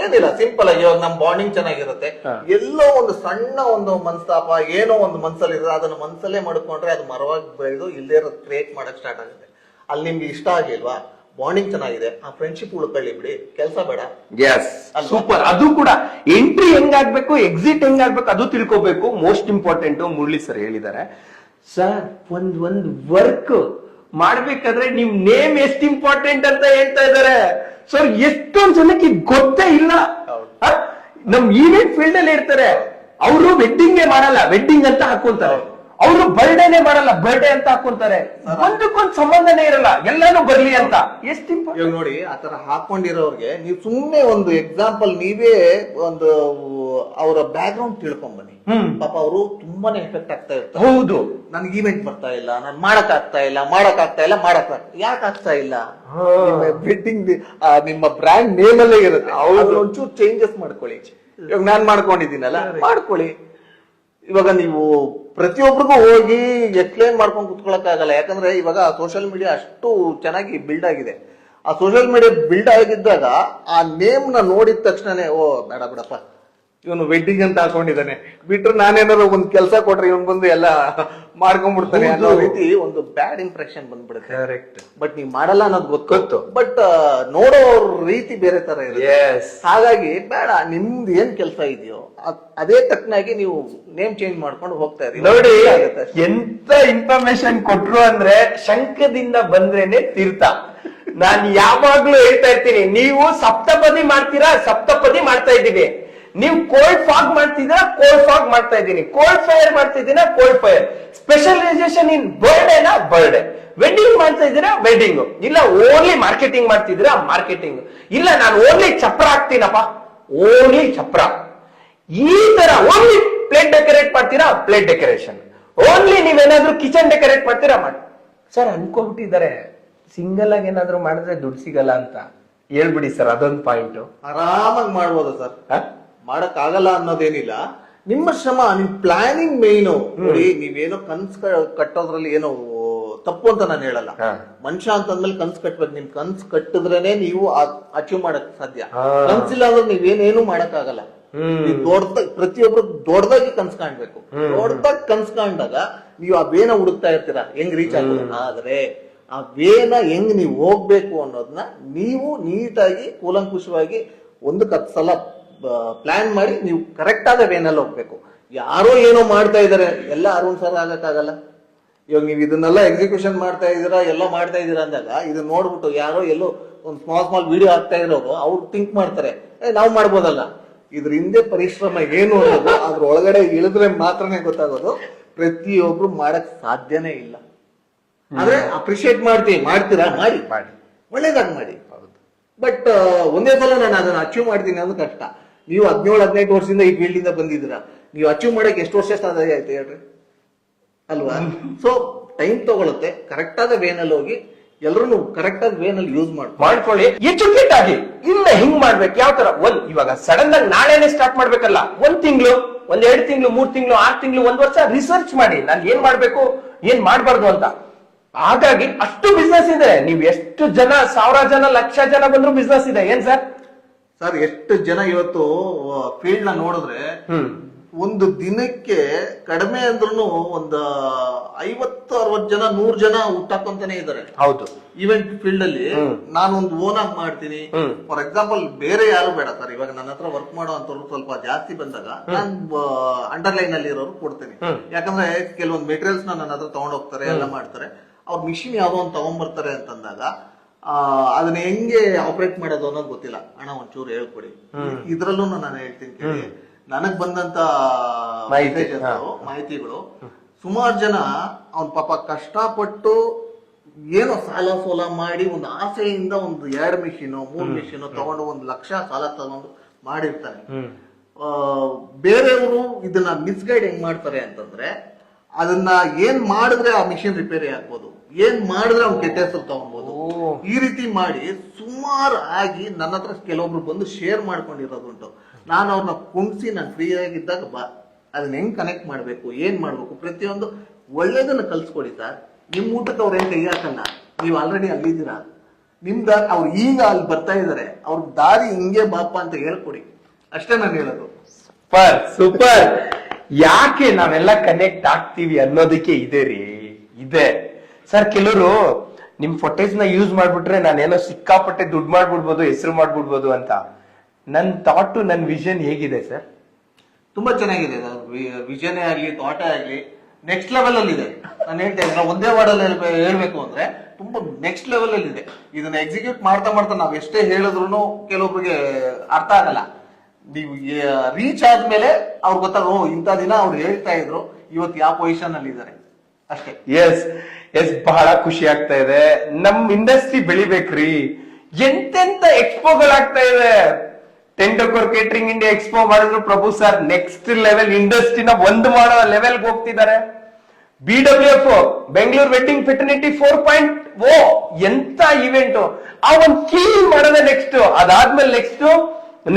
ಏನಿಲ್ಲ, ಸಿಂಪಲ್ ಆಗಿ ಇವಾಗ ನಮ್ ಬಾಂಡಿಂಗ್ ಚೆನ್ನಾಗಿರುತ್ತೆ. ಎಲ್ಲೋ ಒಂದು ಸಣ್ಣ ಒಂದು ಮನಸ್ತಾಪ ಏನೋ ಒಂದು ಮನ್ಸಲ್ಲಿ ಇರುತ್ತೆ, ಅದನ್ನ ಮನ್ಸಲ್ಲೇ ಮಾಡ್ಕೊಂಡ್ರೆ ಅದು ಮರವಾಗಿ ಬೆಳೆದು ಇಲ್ಲೇ ಕ್ರಿಯೇಟ್ ಮಾಡಕ್ ಸ್ಟಾರ್ಟ್ ಆಗುತ್ತೆ. ಅಲ್ಲಿ ನಿಮ್ಗೆ ಇಷ್ಟ ಆಗಿಲ್ವಾ, ಬಾಂಡಿಂಗ್ ಚೆನ್ನಾಗಿದೆ, ಆ ಫ್ರೆಂಡ್ಶಿಪ್ ಉಳ್ಕೊಳ್ಳಿ ಬಿಡಿ, ಕೆಲಸ ಬೇಡ. ಸೂಪರ್. ಅದು ಕೂಡ ಎಂಟ್ರಿ ಹೆಂಗಾಗ್ಬೇಕು, ಎಕ್ಸಿಟ್ ಹೆಂಗಾಗ್ಬೇಕು ಅದು ತಿಳ್ಕೋಬೇಕು. ಮೋಸ್ಟ್ ಇಂಪಾರ್ಟೆಂಟ್ ಮುರಳಿ ಸರ್ ಹೇಳಿದ್ದಾರೆ. ಸರ್ ಒಂದ್ ವರ್ಕ್ ಮಾಡ್ಬೇಕಾದ್ರೆ ನಿಮ್ ನೇಮ್ ಎಷ್ಟು ಇಂಪಾರ್ಟೆಂಟ್ ಅಂತ ಹೇಳ್ತಾ ಇದಾರೆ ಸರ್. ಎಷ್ಟೊಂದ್ ಜನಕ್ಕೆ ಗೊತ್ತೇ ಇಲ್ಲ. ನಮ್ ಈವೆಂಟ್ ಫೀಲ್ಡ್ ಅಲ್ಲಿ ಇರ್ತಾರೆ, ಅವರು ವೆಡ್ಡಿಂಗ್ ಮಾಡಲ್ಲ, ವೆಡ್ಡಿಂಗ್ ಅಂತ ಹಾಕೊಂತಾರೆ. ಅವರು ಬರ್ಡೇನೆ ಮಾಡಲ್ಲ, ಬರ್ಡೇ ಅಂತ ಹಾಕೊಂತಾರೆ. ಒಂದಕ್ಕೊಂದು ಸಂಬಂಧನೇ ಇರಲ್ಲ, ಎಲ್ಲಾನು ಬರ್ಲಿ ಅಂತ. ಎಷ್ಟು ಇವಾಗ ನೋಡಿ, ಆತರ ಹಾಕೊಂಡಿರೋರ್ಗೆ ನೀವು ಸುಮ್ನೆ ಒಂದು ಎಕ್ಸಾಂಪಲ್ ನೀವೇ ಒಂದು ಅವರ ಬ್ಯಾಕ್ ಗ್ರೌಂಡ್ ತಿಳ್ಕೊಂಡ್ ಬನ್ನಿ. ಪಾಪ ಅವರು ತುಂಬಾನೇ ಎಫೆಕ್ಟ್ ಆಗ್ತಾ ಇರ್ತಾರೆ. ಹೌದು, ನನ್ಗೆ ಈವೆಂಟ್ ಬರ್ತಾ ಇಲ್ಲ, ನಾನ್ ಮಾಡಕ್ ಆಗ್ತಾ ಇಲ್ಲ. ಯಾಕೆ ಆಗ್ತಾ ಇಲ್ಲ? ವೆಡ್ಡಿಂಗ್ ನಿಮ್ಮ ಬ್ರ್ಯಾಂಡ್ ನೇಮ್ ಅಲ್ಲೇ ಇರುತ್ತೆ, ಒಂಚೂರು ಚೇಂಜಸ್ ಮಾಡ್ಕೊಳ್ಳಿ. ಇವಾಗ ನಾನ್ ಮಾಡ್ಕೊಂಡಿದ್ದೀನಲ್ಲ, ಮಾಡ್ಕೊಳ್ಳಿ. ಇವಾಗ ನೀವು ಪ್ರತಿಯೊಬ್ಬರಿಗೂ ಹೋಗಿ ಎಕ್ಸ್ಪ್ಲೇನ್ ಮಾಡ್ಕೊಂಡು ಕುತ್ಕೊಳಕ್ ಆಗಲ್ಲ. ಯಾಕಂದ್ರೆ ಇವಾಗ ಸೋಷಿಯಲ್ ಮೀಡಿಯಾ ಅಷ್ಟು ಚೆನ್ನಾಗಿ ಬಿಲ್ಡ್ ಆಗಿದೆ. ಆ ಸೋಷಿಯಲ್ ಮೀಡಿಯಾ ಬಿಲ್ಡ್ ಆಗಿದ್ದಾಗ ಆ ನೇಮ್ ನ ನೋಡಿದ ತಕ್ಷಣನೇ ಓ ಬೇಡ ಬಿಡಪ್ಪ, ಇವನು ವೆಡ್ಡಿಂಗ್ ಅಂತ ಹಾಕೊಂಡಿದ್ದಾನೆ, ಬಿಟ್ರೆ ನಾನೇನಾದ್ರು ಒಂದ್ ಕೆಲಸ ಕೊಟ್ರೆ ಇವನ್ ಬಂದು ಎಲ್ಲ ಮಾಡ್ಕೊಂಡ್ಬಿಡ್ತಾನೆ ಅನ್ನೋ ರೀತಿ ಒಂದು ಬ್ಯಾಡ್ ಇಂಪ್ರೆಷನ್ ಬಂದ್ಬಿಡುತ್ತೆ. ಕರೆಕ್ಟ್. ಬಟ್ ನೀವ್ ಮಾಡಲ್ಲ ಅನ್ನೋದು ಗೊತ್ತು, ಬಟ್ ನೋಡೋ ರೀತಿ ಬೇರೆ ತರ ಇರುತ್ತೆ. ಹಾಗಾಗಿ ಬೇಡ, ನಿಮ್ದು ಏನ್ ಕೆಲಸ ಇದೆಯೋ ಅದೇ ತಕ್ಕನಾಗಿ ನೀವು ನೇಮ್ ಚೇಂಜ್ ಮಾಡ್ಕೊಂಡು ಹೋಗ್ತಾ ಇರಿ. ನೋಡಿ ಎಂತ ಇನ್ಫಾರ್ಮೇಶನ್ ಕೊಟ್ರು ಅಂದ್ರೆ ಶಂಕದಿಂದ ಬಂದ್ರೇನೆ ತೀರ್ಥ. ನಾನು ಯಾವಾಗ್ಲೂ ಹೇಳ್ತಾ ಇರ್ತೀನಿ, ನೀವು ಸಪ್ತಪದಿ ಮಾಡ್ತೀರಾ, ಸಪ್ತಪದಿ ಮಾಡ್ತಾ ಇದ್ದೀವಿ. ನೀವು ಕೋಲ್ಡ್ ಫಾಗ್ ಮಾಡ್ತಿದ್ದೀರಾ, ಕೋಲ್ಡ್ ಫಾಗ್ ಮಾಡ್ತಾ ಇದ್ದೀನಿ. ಕೋಲ್ಡ್ ಫೈರ್ ಮಾಡ್ತಿದ್ದೀರಾ, ಕೋಲ್ಡ್ ಫೈರ್. ಸ್ಪೆಷಲೈಸೇಷನ್ ಇನ್ ಬರ್ಡೇನಾ, ಬರ್ಡೇ. ವೆಡ್ಡಿಂಗ್ ಮಾಡ್ತಾ ಇದ್ದೀರಾ ವೆಡ್ಡಿಂಗ್, ಇಲ್ಲ ಓನ್ಲಿ ಮಾರ್ಕೆಟಿಂಗ್ ಮಾಡ್ತಿದ್ದೀರಾ ಮಾರ್ಕೆಟಿಂಗ್, ಇಲ್ಲ ನಾನು ಓನ್ಲಿ ಚಪ್ರ ಹಾಕ್ತೀನಪ್ಪ ಓನ್ಲಿ ಚಪ್ರ, ಈ ತರ ಓನ್ಲಿ ಪ್ಲೇಟ್ ಡೆಕೋರೇಟ್ ಮಾಡ್ತೀರಾ ಪ್ಲೇಟ್ ಡೆಕೋರೇಷನ್, ಓನ್ಲಿ ನೀವೇನಾದ್ರೂ ಕಿಚನ್ ಡೆಕೋರೇಟ್ ಮಾಡ್ತೀರಾ ಮಾಡಿ. ಸರ್ ಅನ್ಕೊಂಡ್ಬಿಟ್ಟಿದ್ದಾರೆ ಸಿಂಗಲ್ ಆಗಿ ಏನಾದ್ರು ಮಾಡಿದ್ರೆ ದುಡ್ಡು ಸಿಗಲ್ಲ ಅಂತ. ಹೇಳ್ಬಿಡಿ ಸರ್ ಅದೊಂದು ಪಾಯಿಂಟ್. ಆರಾಮಾಗಿ ಮಾಡ್ಬೋದು ಸರ್, ಮಾಡಕ್ ಆಗಲ್ಲ ಅನ್ನೋದೇನಿಲ್ಲ. ನಿಮ್ಮ ಶ್ರಮ, ನಿಮ್ ಪ್ಲಾನಿಂಗ್ ಮೇಯ್ನು. ನೋಡಿ, ನೀವೇನೋ ಕನ್ಸ್ ಕಟ್ಟೋದ್ರಲ್ಲಿ ಏನೋ ತಪ್ಪು ಅಂತ ನಾನು ಹೇಳಲ್ಲ. ಮನುಷ್ಯ ಅಂತಂದ್ಮೇಲೆ ಕನ್ಸ್ ಕಟ್ಬೇಕು. ನಿಮ್ ಕನ್ಸ್ ಕಟ್ಟಿದ್ರೇನೆ ನೀವು ಅಚೀವ್ ಮಾಡಕ್ ಸಾಧ್ಯ. ಕನ್ಸಿಲ್ಲ ಅಂದ್ರೆ ನೀವೇನೇನು ಮಾಡಕ್ ಆಗಲ್ಲ. ಪ್ರತಿಯೊಬ್ರು ದೊಡ್ಡದಾಗಿ ಕನ್ಸ್ ಕಾಣ್ಬೇಕು. ದೊಡ್ಡದಾಗಿ ಕನ್ಸ್ ಕಾಣ್ದಾಗ ನೀವು ಆ ವೇನ ಹುಡುಕ್ತಾ ಇರ್ತೀರಾ ಹೆಂಗ್ ರೀಚ್ ಆಗೋದು. ಆದ್ರೆ ಆ ವೇನ ಹೆಂಗ್ ನೀವು ಹೋಗ್ಬೇಕು ಅನ್ನೋದನ್ನ ನೀವು ನೀಟಾಗಿ ಕೂಲಂಕುಷವಾಗಿ ಒಂದು 10 ಸಲ ಪ್ಲಾನ್ ಮಾಡಿ ನೀವು ಕರೆಕ್ಟ್ ಆದ ವೇನಲ್ಲಿ ಹೋಗ್ಬೇಕು. ಯಾರೋ ಏನೋ ಮಾಡ್ತಾ ಇದಾರೆ ಎಲ್ಲ ಅರುಣ್ ಸರ್ ಆಗಕ್ಕಾಗಲ್ಲ. ಇವಾಗ ನೀವು ಇದನ್ನೆಲ್ಲ ಎಕ್ಸಿಕ್ಯೂಷನ್ ಮಾಡ್ತಾ ಇದೀರಾ, ಎಲ್ಲ ಮಾಡ್ತಾ ಇದೀರಾ ಅಂದಾಗ ಇದನ್ನ ನೋಡ್ಬಿಟ್ಟು ಯಾರೋ ಎಲ್ಲೋ ಒಂದು ಸ್ಮಾಲ್ ವಿಡಿಯೋ ಆಗ್ತಾ ಇರೋರು ಅವ್ರು ಥಿಂಕ್ ಮಾಡ್ತಾರೆ ನಾವು ಮಾಡ್ಬೋದಲ್ಲ. ಇದ್ರ ಹಿಂದೆ ಪರಿಶ್ರಮ ಏನು ಅನ್ನೋದು ಅದ್ರ ಒಳಗಡೆ ಇಳಿದ್ರೆ ಮಾತ್ರನೇ ಗೊತ್ತಾಗೋದು. ಪ್ರತಿಯೊಬ್ರು ಮಾಡಕ್ ಸಾಧ್ಯನೇ ಇಲ್ಲ. ಆದ್ರೆ ಅಪ್ರಿಶಿಯೇಟ್ ಮಾಡ್ತೀರಾ ಮಾಡಿ ಒಳ್ಳೇದಾಗಿ ಮಾಡಿ. ಬಟ್ ಒಂದೇ ಸಲ ನಾನು ಅದನ್ನ ಅಚೀವ್ ಮಾಡ್ತೀನಿ ಅನ್ನೋದು ಕಷ್ಟ. ನೀವು 17-18 ವರ್ಷದಿಂದ ಈ ಫೀಲ್ಡ್ ಇಂದ ಬಂದಿದ್ದೀರಾ, ನೀವು ಅಚೀವ್ ಮಾಡಕ್ ಎಷ್ಟು ವರ್ಷ ಸಾಧ್ಯ ಆಯ್ತು ಹೇಳ್ರಿ ಅಲ್ವಾ? ಸೊ ಟೈಮ್ ತಗೊಳುತ್ತೆ. ಕರೆಕ್ಟ್ ಆದ ವೇನಲ್ಲಿ ಹೋಗಿ ಎಲ್ಲರೂ ಕರೆಕ್ಟ್ ಆದ ವೇನಲ್ಲಿ ಯೂಸ್ ಮಾಡ್ಕೊಳ್ಳಿ. ಎಜುಕೇಟ್ ಆಗಿ ಇಲ್ಲ ಹಿಂಗ್ ಮಾಡ್ಬೇಕು ಯಾವ ತರ. ಇವಾಗ ಸಡನ್ ಆಗಿ ನಾಳೆನೆ ಸ್ಟಾರ್ಟ್ ಮಾಡ್ಬೇಕಲ್ಲ. 1 ತಿಂಗಳು, 2 ತಿಂಗಳು, 3 ತಿಂಗಳು, 6 ತಿಂಗಳು, 1 ವರ್ಷ ರಿಸರ್ಚ್ ಮಾಡಿ ನಾನು ಏನ್ ಮಾಡ್ಬೇಕು ಏನ್ ಮಾಡ್ಬಾರ್ದು ಅಂತ. ಹಾಗಾಗಿ ಅಷ್ಟು ಬಿಸ್ನೆಸ್ ಇದೆ. ನೀವು ಎಷ್ಟು ಜನ, 1000 ಜನ, 1,00,000 ಜನ ಬಂದ್ರು ಬಿಸ್ನೆಸ್ ಇದೆ. ಏನ್ ಸರ್? ಸರ್ ಎಷ್ಟು ಜನ ಇವತ್ತು ಫೀಲ್ಡ್ ನ ನೋಡಿದ್ರೆ ಒಂದು ದಿನಕ್ಕೆ ಕಡಿಮೆ ಅಂದ್ರೂ ಒಂದು 50-60 ಜನ, 100 ಜನ ಹುಟ್ಟಾಕೊಂತಾನೆ ಇದಾರೆ. ಹೌದು. ಈವೆಂಟ್ ಫೀಲ್ಡ್ ಅಲ್ಲಿ ನಾನು ಒಂದು ಓನ್ ಆಗಿ ಮಾಡ್ತೀನಿ. ಫಾರ್ ಎಕ್ಸಾಂಪಲ್ ಬೇರೆ ಯಾರು ಬೇಡ ಸರ್. ಇವಾಗ ನನ್ನ ಹತ್ರ ವರ್ಕ್ ಮಾಡೋ ಅಂತವ್ರು ಸ್ವಲ್ಪ ಜಾಸ್ತಿ ಬಂದಾಗ ನಾನು ಅಂಡರ್ಲೈನ್ ಅಲ್ಲಿ ಇರೋರು ಕೊಡ್ತೀನಿ. ಯಾಕಂದ್ರೆ ಕೆಲವೊಂದು ಮೆಟೀರಿಯಲ್ಸ್ ನನ್ನ ಹತ್ರ ತಗೊಂಡ್ ಹೋಗ್ತಾರೆ, ಎಲ್ಲ ಮಾಡ್ತಾರೆ. ಅವ್ರ ಮಿಷಿನ್ ಯಾವ್ದೋ ಒಂದು ತಗೊಂಡ್ಬರ್ತಾರೆ ಅಂತಂದಾಗ ಅದನ್ನ ಹೆಂಗೆ ಆಪರೇಟ್ ಮಾಡೋದು ಅನ್ನೋದು ಗೊತ್ತಿಲ್ಲ. ಅಣ್ಣ ಒಂಚೂರು ಹೇಳ್ಕೊಡಿ. ಇದ್ರಲ್ಲೂ ನಾನು ಹೇಳ್ತೀನಿ ಕೇಳಿ. ನನಗ್ ಬಂದಂತ ಮಾಹಿತಿಗಳು ಸುಮಾರು ಜನ ಅವ್ನ ಪಾಪ ಕಷ್ಟಪಟ್ಟು ಏನೋ ಸಾಲ ಸೋಲ ಮಾಡಿ ಒಂದು ಆಸೆಯಿಂದ ಒಂದು 2 ಮಿಷಿನ್ 3 ಮಿಷಿನ್ ತಗೊಂಡು 1 ಲಕ್ಷ ಸಾಲ ತಗೊಂಡು ಮಾಡಿರ್ತಾನೆ. ಬೇರೆಯವರು ಇದನ್ನ ಮಿಸ್ಗೈಡ್ ಹೆಂಗ್ ಮಾಡ್ತಾರೆ ಅಂತಂದ್ರೆ ಅದನ್ನ ಏನ್ ಮಾಡಿದ್ರೆ ಆ ಮಿಷಿನ್ ರಿಪೇರಿ ಆಗ್ಬೋದು, ಏನ್ ಮಾಡಿದ್ರೆ ಅವ್ನ ಕೆಟ್ಟ ಹೆಸರು ತಗೊಬಹುದು, ಈ ರೀತಿ ಮಾಡಿ ಸುಮಾರು ಆಗಿ ನನ್ನ ಹತ್ರ ಕೆಲವೊಬ್ರು ಬಂದು ಶೇರ್ ಮಾಡ್ಕೊಂಡಿರೋದುಂಟು. ನಾನು ಅವ್ರನ್ನ ಕುಣಿಸಿ ನಾನು ಫ್ರೀ ಆಗಿದ್ದಾಗ ಅದನ್ನ ಹೆಂಗ್ ಕನೆಕ್ಟ್ ಮಾಡ್ಬೇಕು, ಏನ್ ಮಾಡ್ಬೇಕು, ಪ್ರತಿಯೊಂದು ಒಳ್ಳೇದನ್ನ ಕಲ್ಸ್ಕೊಡಿ ಸರ್. ನಿಮ್ ಊಟಕ್ಕೆ ಅವ್ರ ಏನ್ ಕೈ ಹಾಕಲ್ಲ. ನೀವು ಆಲ್ರೆಡಿ ಅಲ್ಲಿದ್ದೀರಾ. ನಿಮ್ದ ಅವ್ರು ಈಗ ಅಲ್ಲಿ ಬರ್ತಾ ಇದಾರೆ, ಅವ್ರ ದಾರಿ ಹಿಂಗೆ ಬಾಪ ಅಂತ ಹೇಳ್ಕೊಡಿ. ಅಷ್ಟೇ ನಾನು ಹೇಳೋದು. Super super. ಯಾಕೆ ನಾವೆಲ್ಲ ಕನೆಕ್ಟ್ ಆಗ್ತೀವಿ ಅನ್ನೋದಕ್ಕೆ ಇದೆ ರೀ, ಇದೆ ಸರ್. ಕೆಲವರು ನಿಮ್ ಫೋಟೇಜ್ ನ ಯೂಸ್ ಮಾಡ್ಬಿಟ್ರೆ ನಾನೇನೋ ಸಿಕ್ಕಾಪಟ್ಟೆ ದುಡ್ಡು ಮಾಡ್ಬಿಡ್ಬೋದು, ಹೆಸರು ಮಾಡ್ಬಿಡ್ಬೋದು ಅಂತ. ನನ್ ಥಾಟ್, ನನ್ ವಿಷನ್ ಹೇಗಿದೆ ಸರ್? ತುಂಬಾ ಚೆನ್ನಾಗಿದೆ. ವಿಷನ್ ಆಗ್ಲಿ, ಥಾಟೇ ಆಗ್ಲಿ ನೆಕ್ಸ್ಟ್ ಲೆವೆಲ್ ಅಲ್ಲಿ ಇದೆ. ನಾನು ಹೇಳ್ತೇನೆ, ಒಂದೇ ವರ್ಡ್ ಅಲ್ಲಿ ಹೇಳ್ಬೇಕು ಅಂದ್ರೆ ತುಂಬಾ ನೆಕ್ಸ್ಟ್ ಲೆವೆಲ್ ಅಲ್ಲಿ ಇದೆ. ಇದನ್ನ ಎಕ್ಸಿಕ್ಯೂಟ್ ಮಾಡ್ತಾ ಮಾಡ್ತಾ ನಾವ್ ಎಷ್ಟೇ ಹೇಳಿದ್ರು ಕೆಲವೊಬ್ಬರಿಗೆ ಅರ್ಥ ಆಗಲ್ಲ. ನೀವು ರೀಚ್ ಆದ್ಮೇಲೆ ಅವ್ರಿಗೆ ಗೊತ್ತಾಗ ಇಂಥ ದಿನ ಅವ್ರು ಹೇಳ್ತಾ ಇದ್ರು, ಇವತ್ತು ಯಾವ ಪೊಸಿಷನ್ ಅಲ್ಲಿ ಇದ್ದಾರೆ ಅಷ್ಟೇ. ಎಸ್ ಬಹಳ ಖುಷಿ ಆಗ್ತಾ ಇದೆ. ನಮ್ ಇಂಡಸ್ಟ್ರಿ ಬೆಳಿಬೇಕ್ರಿ. ಎಂತೆಂತ ಎಕ್ಸ್ಪೋಗಳಾಗ್ತಾ ಇದೆ. ಟೆಂಡೋಕೋರ್ ಕೇಟರಿಂಗ್ ಇಂಡಿಯಾ ಎಕ್ಸ್ಪೋ ಮಾಡಿದ್ರು ಪ್ರಭು ಸರ್. ನೆಕ್ಸ್ಟ್ ಲೆವೆಲ್ ಇಂಡಸ್ಟ್ರಿನ ಒಂದು ಮಾಡೋ ಲೆವೆಲ್ಗೆ ಹೋಗ್ತಿದ್ದಾರೆ. BWF ಬೆಂಗಳೂರು ವೆಡ್ಡಿಂಗ್ ಫೆಟರ್ನಿಟಿ 4.0 ಎಂತ ಇವೆಂಟ್. ಆ ಒಂದು ಕೀ ಮಾಡೋದೇ ನೆಕ್ಸ್ಟ್. ಅದಾದ್ಮೇಲೆ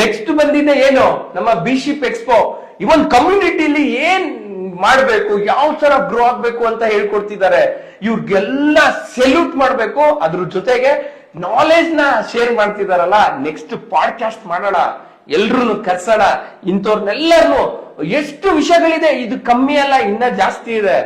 ನೆಕ್ಸ್ಟ್ ಬಂದಿದೆ ಏನು, ನಮ್ಮ ಬಿಶಿಪ್ ಎಕ್ಸ್ಪೋ. ಇವನ್ ಕಮ್ಯುನಿಟಿಲಿ ಏನ್ ಮಾಡ್ಬೇಕು, ಯಾವ ತರ ಗ್ರೋ ಆಗ್ಬೇಕು ಅಂತ ಹೇಳ್ಕೊಡ್ತಿದ್ದಾರೆ. ಇವ್ರಿಗೆಲ್ಲ ಸೆಲ್ಯೂಟ್ ಮಾಡ್ಬೇಕು. ಅದ್ರ ಜೊತೆಗೆ ನಾಲೆಜ್ ನ ಶೇರ್ ಮಾಡ್ತಿದಾರಲ್ಲ. ನೆಕ್ಸ್ಟ್ ಪಾಡ್ಕಾಸ್ಟ್ ಮಾಡೋಣ, ಎಲ್ರು ಕರ್ಸೋಣ ಇಂಥವ್ರನ್ನೆಲ್ಲರೂ. ಎಷ್ಟು ವಿಷಯಗಳಿದೆ, ಇದು ಕಮ್ಮಿ ಅಲ್ಲ, ಇನ್ನ ಜಾಸ್ತಿ ಇದೆ.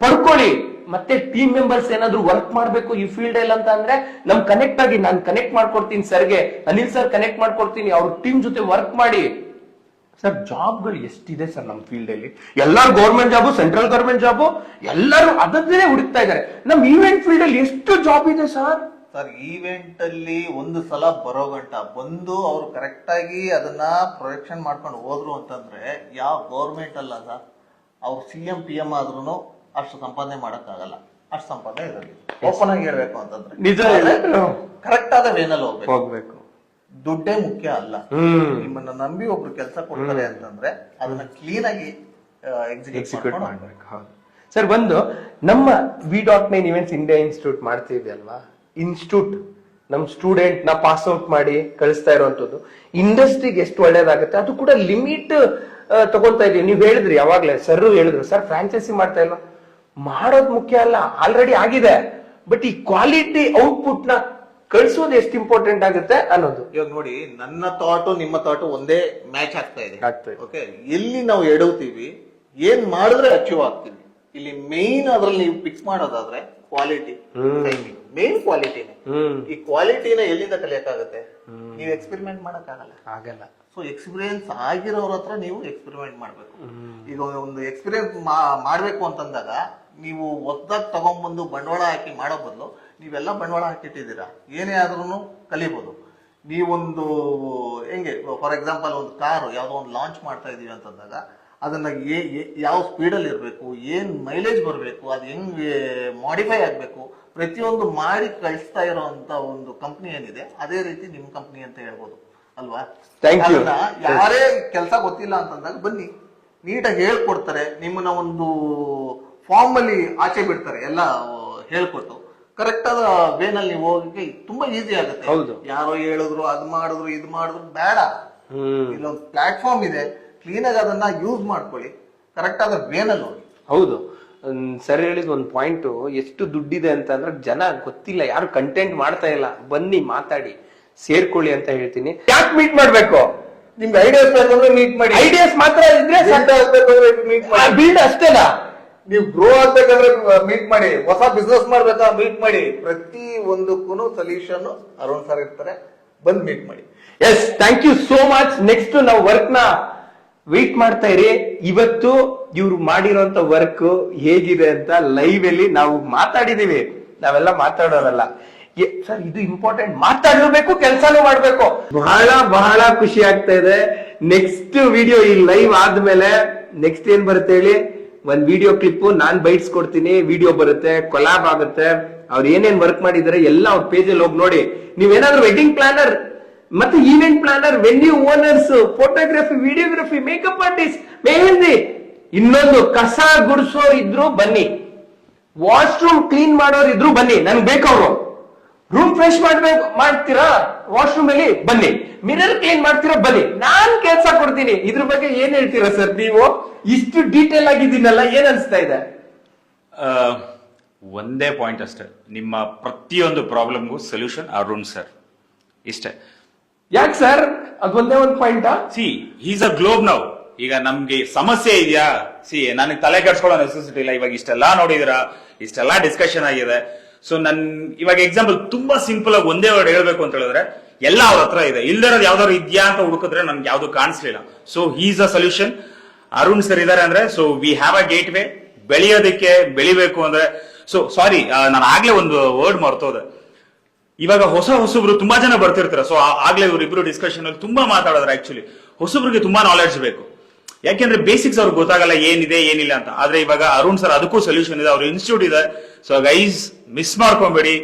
ಪಡ್ಕೊಳ್ಳಿ. ಮತ್ತೆ ಟೀಮ್ ಮೆಂಬರ್ಸ್ ಏನಾದ್ರು ವರ್ಕ್ ಮಾಡ್ಬೇಕು ಈ ಫೀಲ್ಡ್ ಅಲ್ಲಿ ಅಂತ ಅಂದ್ರೆ ನಮ್ ಕನೆಕ್ಟ್ ಆಗಿ, ನಾನು ಕನೆಕ್ಟ್ ಮಾಡ್ಕೊಡ್ತೀನಿ ಸರ್ಗೆ, ಅನಿಲ್ ಸರ್ ಕನೆಕ್ಟ್ ಮಾಡ್ಕೊಡ್ತೀನಿ. ಅವ್ರ ಟೀಮ್ ಜೊತೆ ವರ್ಕ್ ಮಾಡಿ. ಸರ್ ಜಾಬ್ಗಳು ಎಷ್ಟಿದೆ ಸರ್ ನಮ್ ಫೀಲ್ಡ್ ಅಲ್ಲಿ. ಎಲ್ಲರೂ government job, central government job, ಎಲ್ಲರೂ ಅದನ್ನೇ ಹುಡುಕ್ತಾ ಇದ್ದಾರೆ. ನಮ್ ಈವೆಂಟ್ ಫೀಲ್ಡ್ ಅಲ್ಲಿ ಎಷ್ಟು ಜಾಬ್ ಇದೆ ಸರ್. ಸರ್ ಈವೆಂಟ್ ಅಲ್ಲಿ ಒಂದು ಸಲ ಬರೋ ಗಂಟ ಬಂದು ಅವ್ರು ಕರೆಕ್ಟ್ ಆಗಿ ಅದನ್ನ ಪ್ರೊಡಕ್ಷನ್ ಮಾಡ್ಕೊಂಡು ಹೋದ್ರು ಅಂತಂದ್ರೆ ಯಾವ ಗೌರ್ಮೆಂಟ್ ಅಲ್ಲ ಸರ್, ಅವ್ರು CM PM ಆದ್ರೂ ಅಷ್ಟು ಸಂಪಾದನೆ ಮಾಡಕ್ಕಾಗಲ್ಲ. ಅಷ್ಟು ಸಂಪಾದನೆ ಇದರಲ್ಲಿ. ಓಪನ್ ಆಗಿ ಹೇಳ್ಬೇಕು ಅಂತಂದ್ರೆ ನಿಜ ಕರೆಕ್ಟ್ ಆದ ವೇನಲ್ಲಿ ಹೋಗ್ಬೇಕು. ದುಡ್ಡೇ ಮುಖ್ಯ ಅಲ್ಲ. ನಿಮ್ಮನ್ನ ನಂಬಿ ಒಬ್ರು ಕೆಲಸ ಕೊಡ್ತಾರೆ ಅಂತಂದ್ರೆ ಅದನ್ನ ಕ್ಲೀನ್ ಆಗಿ ಎಕ್ಸಿಕ್ಯೂಟ್ ಮಾಡ್ಬೇಕು. ಹೌದು ಸರ್. ಒಂದು ನಮ್ಮ V.9 ಇವೆಂಟ್ಸ್ ಇಂಡಿಯಾ ಇನ್ಸ್ಟಿಟ್ಯೂಟ್ ಮಾಡ್ತಿದ್ದೆ ಅಲ್ವಾ, ಇನ್ಸ್ಟಿಟ್ಯೂಟ್ ನಮ್ ಸ್ಟೂಡೆಂಟ್ ನ ಪಾಸ್ ಔಟ್ ಮಾಡಿ ಕಳಿಸ್ತಾ ಇರುವಂತದ್ದು ಇಂಡಸ್ಟ್ರಿಗೆ ಎಷ್ಟು ಒಳ್ಳೇದಾಗುತ್ತೆ. ಅದು ಕೂಡ ಲಿಮಿಟ್ ತಗೊಳ್ತಾ ಇದೀವಿ. ನೀವ್ ಹೇಳಿದ್ರಿ ಯಾವಾಗ್ಲೇ, ಸರ್ ಹೇಳಿದ್ರು, ಸರ್ ಫ್ರಾಂಚೈಸಿ ಮಾಡ್ತಾ ಇಲ್ಲ, ಮಾಡೋದ್ ಮುಖ್ಯ ಅಲ್ಲ, ಆಲ್ರೆಡಿ ಆಗಿದೆ. ಬಟ್ ಈ ಕ್ವಾಲಿಟಿ ಔಟ್ಪುಟ್ ನ ಕಳಿಸೋದು ಎಷ್ಟು ಇಂಪಾರ್ಟೆಂಟ್ ಆಗುತ್ತೆ ಅನ್ನೋದು. ಇವಾಗ ನೋಡಿ, ನನ್ನ ಥಾಟು ನಿಮ್ಮ ಥಾಟು ಒಂದೇ ಮ್ಯಾಚ್ ಆಗ್ತಾ ಇದೆ. ಓಕೆ, ಎಲ್ಲಿ ನಾವು ಎಡವ್ತೀವಿ, ಏನ್ ಮಾಡಿದ್ರೆ ಅಚೀವ್ ಆಗ್ತೀವಿ. ಇಲ್ಲಿ ಮೇನ್ ಅದ್ರಲ್ಲಿ ನೀವು ಫಿಕ್ಸ್ ಮಾಡೋದಾದ್ರೆ ಕ್ವಾಲಿಟಿ, ಮೇನ್ ಕ್ವಾಲಿಟಿನೇ. ಈ ಕ್ವಾಲಿಟಿನ ಎಲ್ಲಿಂದ ಕಲಿಯಕ್ಕಾಗತ್ತೆ? ನೀವು ಎಕ್ಸ್ಪೆರಿಮೆಂಟ್ ಮಾಡಕ್ ಆಗಲ್ಲ. ಸೊ ಎಕ್ಸ್ಪೀರಿಯನ್ಸ್ ಆಗಿರೋರ ಹತ್ರ ನೀವು ಎಕ್ಸ್ಪೆರಿಮೆಂಟ್ ಮಾಡ್ಬೇಕು. ಈಗ ಒಂದು ಎಕ್ಸ್ಪೀರಿಯನ್ಸ್ ಮಾಡ್ಬೇಕು ಅಂತಂದಾಗ ನೀವು ಹೊಸದಾಗಿ ತಗೊಂಡ್ಬಂದು ಬಂಡವಾಳ ಹಾಕಿ ಮಾಡೋ ಬದಲು ನೀವೆಲ್ಲ ಬಂಡವಾಳ ಹಾಕಿಟ್ಟಿದ್ದೀರಾ, ಏನೇ ಆದ್ರೂ ಕಲಿಬಹುದು. ನೀವೊಂದು ಹೆಂಗೆ, ಫಾರ್ ಎಕ್ಸಾಂಪಲ್ ಒಂದು ಕಾರು ಯಾವ್ದೋ ಒಂದು ಲಾಂಚ್ ಮಾಡ್ತಾ ಇದೀವಿ ಅಂತಂದಾಗ ಅದನ್ನ ಯಾವ ಸ್ಪೀಡಲ್ಲಿ ಇರಬೇಕು, ಏನ್ ಮೈಲೇಜ್ ಬರಬೇಕು, ಅದು ಹೆಂಗ್ ಮಾಡಿಫೈ ಆಗ್ಬೇಕು, ಪ್ರತಿಯೊಂದು ಮಾಡಿ ಕಳಿಸ್ತಾ ಇರೋಂತ ಒಂದು ಕಂಪ್ನಿ ಏನಿದೆ, ಅದೇ ರೀತಿ ನಿಮ್ ಕಂಪ್ನಿ ಅಂತ ಹೇಳ್ಬೋದು ಅಲ್ವಾ? ಯಾರೇ ಕೆಲಸ ಗೊತ್ತಿಲ್ಲ ಅಂತಂದಾಗ ಬನ್ನಿ, ನೀಟಾಗಿ ಹೇಳ್ಕೊಡ್ತಾರೆ. ನಿಮ್ಮನ್ನ ಒಂದು ಫಾರ್ಮ್ ಅಲ್ಲಿ ಆಚೆ ಬಿಡ್ತಾರೆ, ಎಲ್ಲ ಹೇಳ್ಕೊಟ್ಟು ಕರೆಕ್ಟ್ ಆದ ವೇನಲ್ಲಿ ನೀವು ಹೋಗಿ ತುಂಬಾ ಈಸಿ ಆಗುತ್ತೆ. ಯಾರೋ ಹೇಳಿದ್ರು ಅದ್ ಮಾಡಿದ್ರು ಇದು ಮಾಡಿದ್ರು ಬೇಡ, ಇಲ್ಲೊಂದು ಪ್ಲಾಟ್ಫಾರ್ಮ್ ಇದೆ, ಕ್ಲೀನ್ ಆಗಿ ಅದನ್ನ ಯೂಸ್ ಮಾಡ್ಕೊಳ್ಳಿ, ಕರೆಕ್ಟ್ ಆದ ವೇನಲ್ಲಿ ಹೋಗಿ. ಹೌದು ಸರ್ ಹೇಳಿದ ಒಂದು ಪಾಯಿಂಟ್, ಎಷ್ಟು ದುಡ್ಡಿದೆ ಅಂತ ಅಂದ್ರೆ ಜನ ಗೊತ್ತಿಲ್ಲ, ಯಾರು ಕಂಟೆಂಟ್ ಮಾಡ್ತಾ ಇಲ್ಲ. ಬನ್ನಿ ಮಾತಾಡಿ ಸೇರ್ಕೊಳ್ಳಿ ಅಂತ ಹೇಳ್ತೀನಿ. ಯಾಕೆ ಮೀಟ್ ಮಾಡ್ಬೇಕು? ನಿಮ್ಗೆ ಐಡಿಯಾಸ್ ಬೇಕಂದ್ರೆ ಮೀಟ್ ಮಾಡಿ. ಐಡಿಯಾಸ್ ಮಾತ್ರ ಇದ್ರೆ ಮೀಟ್ ಮಾಡಿ. ಬಿಲ್ಡ್ ಅಷ್ಟೇನಾ? ನೀವು ಗ್ರೋ ಆಗ್ಬೇಕಂದ್ರೆ ಮೀಟ್ ಮಾಡಿ, ಹೊಸ ಬಿಸ್ನೆಸ್ ಮಾಡ್ಬೇಕಾ ಮೀಟ್ ಮಾಡಿ. ಪ್ರತಿ ಒಂದಕ್ಕೂ ಸೊಲ್ಯೂಷನ್ ಅರುಣ್ ಸರ್ ಇರ್ತಾರೆ, ಬಂದ್ ಮೀಟ್ ಮಾಡಿ. Yes, thank you so much. Next ನಾವು ವರ್ಕ್ ನ ವೇಟ್ ಮಾಡ್ತಾ ಇರಿ. ಇವತ್ತು ಇವ್ರು ಮಾಡಿರೋಂತ ವರ್ಕ್ ಹೇಗಿದೆ ಅಂತ ಲೈವ್ ಅಲ್ಲಿ ನಾವು ಮಾತಾಡಿದೀವಿ, ನಾವೆಲ್ಲ ಮಾತಾಡೋದಲ್ಲ ಸರ್. ಇದು ಇಂಪಾರ್ಟೆಂಟ್, ಮಾತಾಡಲೇಬೇಕು, ಕೆಲಸನೂ ಮಾಡ್ಬೇಕು. ಬಹಳ ಬಹಳ ಖುಷಿ ಆಗ್ತಾ ಇದೆ. ನೆಕ್ಸ್ಟ್ ವಿಡಿಯೋ ಈ ಲೈವ್ ಆದ್ಮೇಲೆ ನೆಕ್ಸ್ಟ್ ಏನ್ ಬರುತ್ತೆ ಹೇಳಿ, ಒಂದ್ ವಿಡಿಯೋ ಕ್ಲಿಪ್ ನಾನ್ ಬೈಟ್ಸ್ ಕೊಡ್ತೀನಿ, ವಿಡಿಯೋ ಬರುತ್ತೆ, ಕೊಲಾಬ್ ಆಗುತ್ತೆ. ಅವ್ರು ಏನೇನ್ ವರ್ಕ್ ಮಾಡಿದಾರೆ ಎಲ್ಲ ಅವ್ರ ಪೇಜ್ ಅಲ್ಲಿ ಹೋಗಿ ನೋಡಿ. ನೀವೇನಾದ್ರೂ ವೆಡ್ಡಿಂಗ್ ಪ್ಲಾನರ್ ಮತ್ತೆ event planner, venue owners, photography, videography, makeup artist, mehndi, ಇನ್ನೊಂದು ಕಸ ಗುಡಿಸೋರ್ ಇದ್ರು ಬನ್ನಿ, ವಾಶ್ರೂಮ್ ಕ್ಲೀನ್ ಮಾಡೋರ್ ಇದ್ರು ಬನ್ನಿ, ನನ್ಗೆ ಬೇಕವ್ರು. ರೂಮ್ ಫ್ರೆಶ್ ಮಾಡ್ತೀರಾ ವಾಶ್ರೂಮ್ ಅಲ್ಲಿ ಬನ್ನಿ, ಮಿರರ್ ಕ್ಲೀನ್ ಮಾಡ್ತೀರಾ ಬನ್ನಿ, ನಾನ್ ಕೆಲ್ಸ ಕೊಡ್ತೀನಿ. ಇದ್ರ ಬಗ್ಗೆ ಏನ್ ಹೇಳ್ತೀರಾ ಸರ್ ನೀವು? ಇಷ್ಟು ಡೀಟೇಲ್ ಆಗಿದ್ದೀನಲ್ಲ, ಏನ್ ಅನ್ಸ್ತಾ ಇದೆ? ಒಂದೇ ಪಾಯಿಂಟ್ ಅಷ್ಟೇ, ನಿಮ್ಮ ಪ್ರತಿಯೊಂದು ಪ್ರಾಬ್ಲಮ್ಗೂ ಸೊಲ್ಯೂಷನ್ ಅರುಣ್ ಸರ್, ಇಷ್ಟೇ. ಯಾಕೆ ಸರ್ ಅದೊಂದೇ ಒಂದು point? Is a globe now. ಈಗ ನಮ್ಗೆ ಸಮಸ್ಯೆ ಇದೆಯಾ, ನನಗೆ ತಲೆ ಕೆಡ್ಸ್ಕೊಳ್ಳೋ ನೆಸೆಸಿಟಿ ಇಲ್ಲ. ಇವಾಗ ಇಷ್ಟೆಲ್ಲಾ ನೋಡಿದಿರಾ, ಇಷ್ಟೆಲ್ಲಾ ಡಿಸ್ಕಷನ್ ಆಗಿದೆ. ಸೊ ನನ್ ಇವಾಗ ಎಕ್ಸಾಂಪಲ್ ತುಂಬಾ ಸಿಂಪಲ್ ಆಗಿ ಒಂದೇ ವರ್ಡ್ ಹೇಳ್ಬೇಕು ಅಂತ ಹೇಳಿದ್ರೆ, ಎಲ್ಲ ಅವ್ರ ಹತ್ರ ಇದೆ, ಇಲ್ದಿರೋದು ಯಾವ್ದಾದ್ರು ಇದ್ಯಾ ಅಂತ ಹುಡುಕಿದ್ರೆ ನನ್ಗೆ ಯಾವ್ದು ಕಾಣಿಸ್ಲಿಲ್ಲ. So he's a solution. Arun sir ಇದಾರೆ ಅಂದ್ರೆ, so we have a gateway. ಬೆಳೆಯೋದಕ್ಕೆ ಬೆಳಿಬೇಕು ಅಂದ್ರೆ, ಸೊ ಸಾರಿ ನಾನು ಆಗ್ಲೇ ಒಂದು ವರ್ಡ್ ಮರ್ತೋದೆ. ಇವಾಗ ಹೊಸಬ್ರು ತುಂಬಾ ಜನ ಬರ್ತಿರ್ತಾರೆ. ಸೊ ಆಗ್ಲೇ ಇವ್ರಿಬ್ರು ಡಿಸ್ಕಷನ್ ಅಲ್ಲಿ ತುಂಬಾ ಮಾತಾಡಿದ್ರೆ, ಆಕ್ಚುಲಿ ಹೊಸಬ್ರಿಗೆ ತುಂಬಾ ನಾಲೆಡ್ಜ್ ಬೇಕು. ಯಾಕೆಂದ್ರೆ ಬೇಸಿಕ್ಸ್ ಅವ್ರಿಗೆ ಗೊತ್ತಾಗಲ್ಲ ಏನಿದೆ ಏನಿಲ್ಲ ಅಂತ. ಆದ್ರೆ ಇವಾಗ ಅರುಣ್ ಸರ್ ಅದಕ್ಕೂ ಸೊಲ್ಯೂಷನ್ ಇದೆ, ಅವ್ರ ಇನ್ಸ್ಟಿಟ್ಯೂಟ್ ಇದೆ. ಸೊ ಗೈಸ್ ಮಿಸ್ ಮಾಡ್ಕೊಂಬೇಡಿ,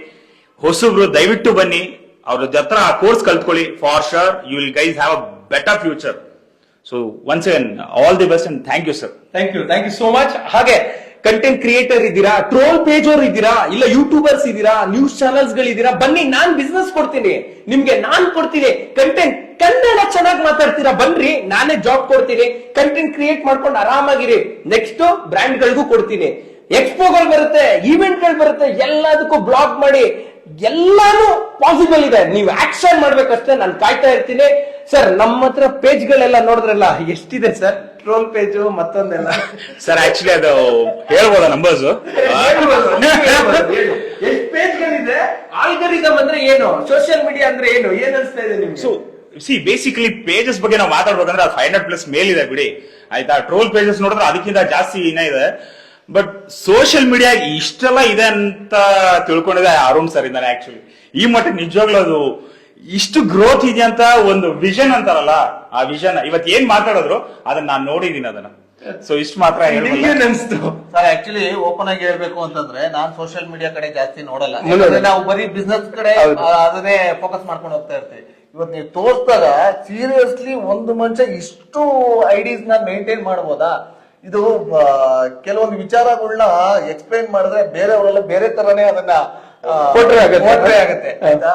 ಹೊಸಬ್ರು ದಯವಿಟ್ಟು ಬನ್ನಿ, ಅವ್ರ ಹತ್ರ ಆ ಕೋರ್ಸ್ ಕಲ್ತ್ಕೊಳ್ಳಿ. For sure you will guys have a better future. So once again all the best and thank you sir. Thank you so much. ಹಾಗೆ ಕಂಟೆಂಟ್ ಕ್ರಿಯೇಟರ್ ಇದ್ದೀರಾ, ಟ್ರೋಲ್ ಪೇಜ್ ಅವ್ರು ಇದ್ದೀರಾ, ಇಲ್ಲ ಯೂಟ್ಯೂಬರ್ಸ್ ಇದ್ದೀರಾ, ನ್ಯೂಸ್ ಚಾನಲ್ಸ್ ಗಳಿದ್ದೀರಾ, ಬನ್ನಿ, ನಾನ್ ಬಿಸ್ನೆಸ್ ಕೊಡ್ತೀನಿ ನಿಮ್ಗೆ, ನಾನ್ ಕೊಡ್ತೀನಿ ಕಂಟೆಂಟ್. ಕನ್ನಡ ಚೆನ್ನಾಗಿ ಮಾತಾಡ್ತೀರಾ ಬನ್ರಿ, ನಾನೇ ಜಾಬ್ ಕೊಡ್ತೀನಿ. ಕಂಟೆಂಟ್ ಕ್ರಿಯೇಟ್ ಮಾಡ್ಕೊಂಡು ಆರಾಮಾಗಿರಿ. ನೆಕ್ಸ್ಟ್ ಬ್ರ್ಯಾಂಡ್ ಗಳಿಗೂ ಕೊಡ್ತೀನಿ, ಎಕ್ಸ್ಪೋಗಳು ಬರುತ್ತೆ, ಈವೆಂಟ್ ಗಳು ಬರುತ್ತೆ, ಎಲ್ಲದಕ್ಕೂ ಬ್ಲಾಗ್ ಮಾಡಿ. ಎಲ್ಲಾನು ಪಾಸಿಬಲ್ ಇದೆ, ನೀವು ಆಕ್ಷನ್ ಮಾಡ್ಬೇಕಷ್ಟೇ. ನಾನು ಕಾಯ್ತಾ ಇರ್ತೀನಿ ಸರ್. ನಮ್ಮ ಹತ್ರ ಪೇಜ್ ಗಳೆಲ್ಲ ನೋಡಿದ್ರಲ್ಲ, ಎಷ್ಟಿದೆ ಸರ್ ಟ್ರೋಲ್ ಪೇಜ್ ಮತ್ತೊಂದೆಲ್ಲ? ಸರ್ ಆಕ್ಚುಲಿ ಅದು ಹೇಳ್ಬೋದಾ ನಂಬರ್ಸ್? ಎಷ್ಟು ಪೇಜ್ ಗಳಿದೆ? ಆಲ್ಗರಿದಮ್ ಅಂದ್ರೆ ಏನು, ಸೋಷಿಯಲ್ ಮೀಡಿಯಾ ಅಂದ್ರೆ ಏನು, ಏನ್ ಅನ್ಸ್ತಾ ಇದೆ ನಿಮ್ಗೆ? ಸೊ ಬೇಸಿಕಲಿ ಪೇಜಸ್ ಬಗ್ಗೆ ನಾವು ಮಾತಾಡ್ಬೇಕಂದ್ರೆ ಅದು 500+ ಮೇಲಿದೆ ಬಿಡಿ, ಆಯ್ತಾ. ಟ್ರೋಲ್ ಪೇಜಸ್ ನೋಡಿದ್ರೆ ಅದಕ್ಕಿಂತ ಜಾಸ್ತಿ ಇದೆ. ಬಟ್ ಸೋಷಿಯಲ್ ಮೀಡಿಯಾ ಇಷ್ಟೆಲ್ಲ ಇದೆ ಅಂತ ತಿಳ್ಕೊಂಡಿದೆ ಅರುಣ್ ಸರ್ ಇಂದಾನೆ. ಆಕ್ಚುಲಿ ಈ ಮಟ್ಟಿಗೆ ನಿಜವಾಗ್ಲೂ ಅದು ಇಷ್ಟು ಗ್ರೋತ್ ಇದೆ ಅಂತ ಒಂದು ವಿಷನ್ ಅಂತಾರಲ್ಲ, ಆ ವಿಷನ್ ಇವತ್ತು ಏನ್ ಮಾತಾಡಿದ್ರು ಅದನ್ನ ನಾನು ನೋಡಿದೀನಿ. ಅದನ್ನ ಸೊ ಇಷ್ಟು ಮಾತ್ರ ಹೇಳ್ಬಲ್ಲೆ. ಅನ್ಸ್ತು ಸರ್ ಆಕ್ಚುಲಿ ಓಪನ್ ಆಗಿ ಹೇಳ್ಬೇಕು ಅಂತಂದ್ರೆ ನಾನ್ ಸೋಷಿಯಲ್ ಮೀಡಿಯಾ ಕಡೆ ಜಾಸ್ತಿ ನೋಡಲ್ಲ, ಯಾಕಂದ್ರೆ ನಾವು ಬರೀ ಬಿಸ್ನೆಸ್ ಕಡೆ ಅದನ್ನೇ ಫೋಕಸ್ ಮಾಡ್ಕೊಂಡು ಹೋಗ್ತಾ ಇರ್ತೀವಿ. ಇವತ್ತು ನೀವು ತೋರಿಸಿದಾಗ ಸೀರಿಯಸ್ಲಿ ಒಂದು ಮನುಷ್ಯ ಇಷ್ಟು ಐಡಿಯಾಸ್ ನ ಮೇಂಟೈನ್ ಮಾಡಬಹುದಾ? ಇದು ಕೆಲವೊಂದು ವಿಚಾರಗಳನ್ನ ಎಕ್ಸ್ಪ್ಲೈನ್ ಮಾಡಿದ್ರೆ ಬೇರೆಯವರೆಲ್ಲ ಬೇರೆ ತರನೇ ಅದನ್ನ ಕೊಟ್ರೆ ಆಗತ್ತೆ ಆಯ್ತಾ?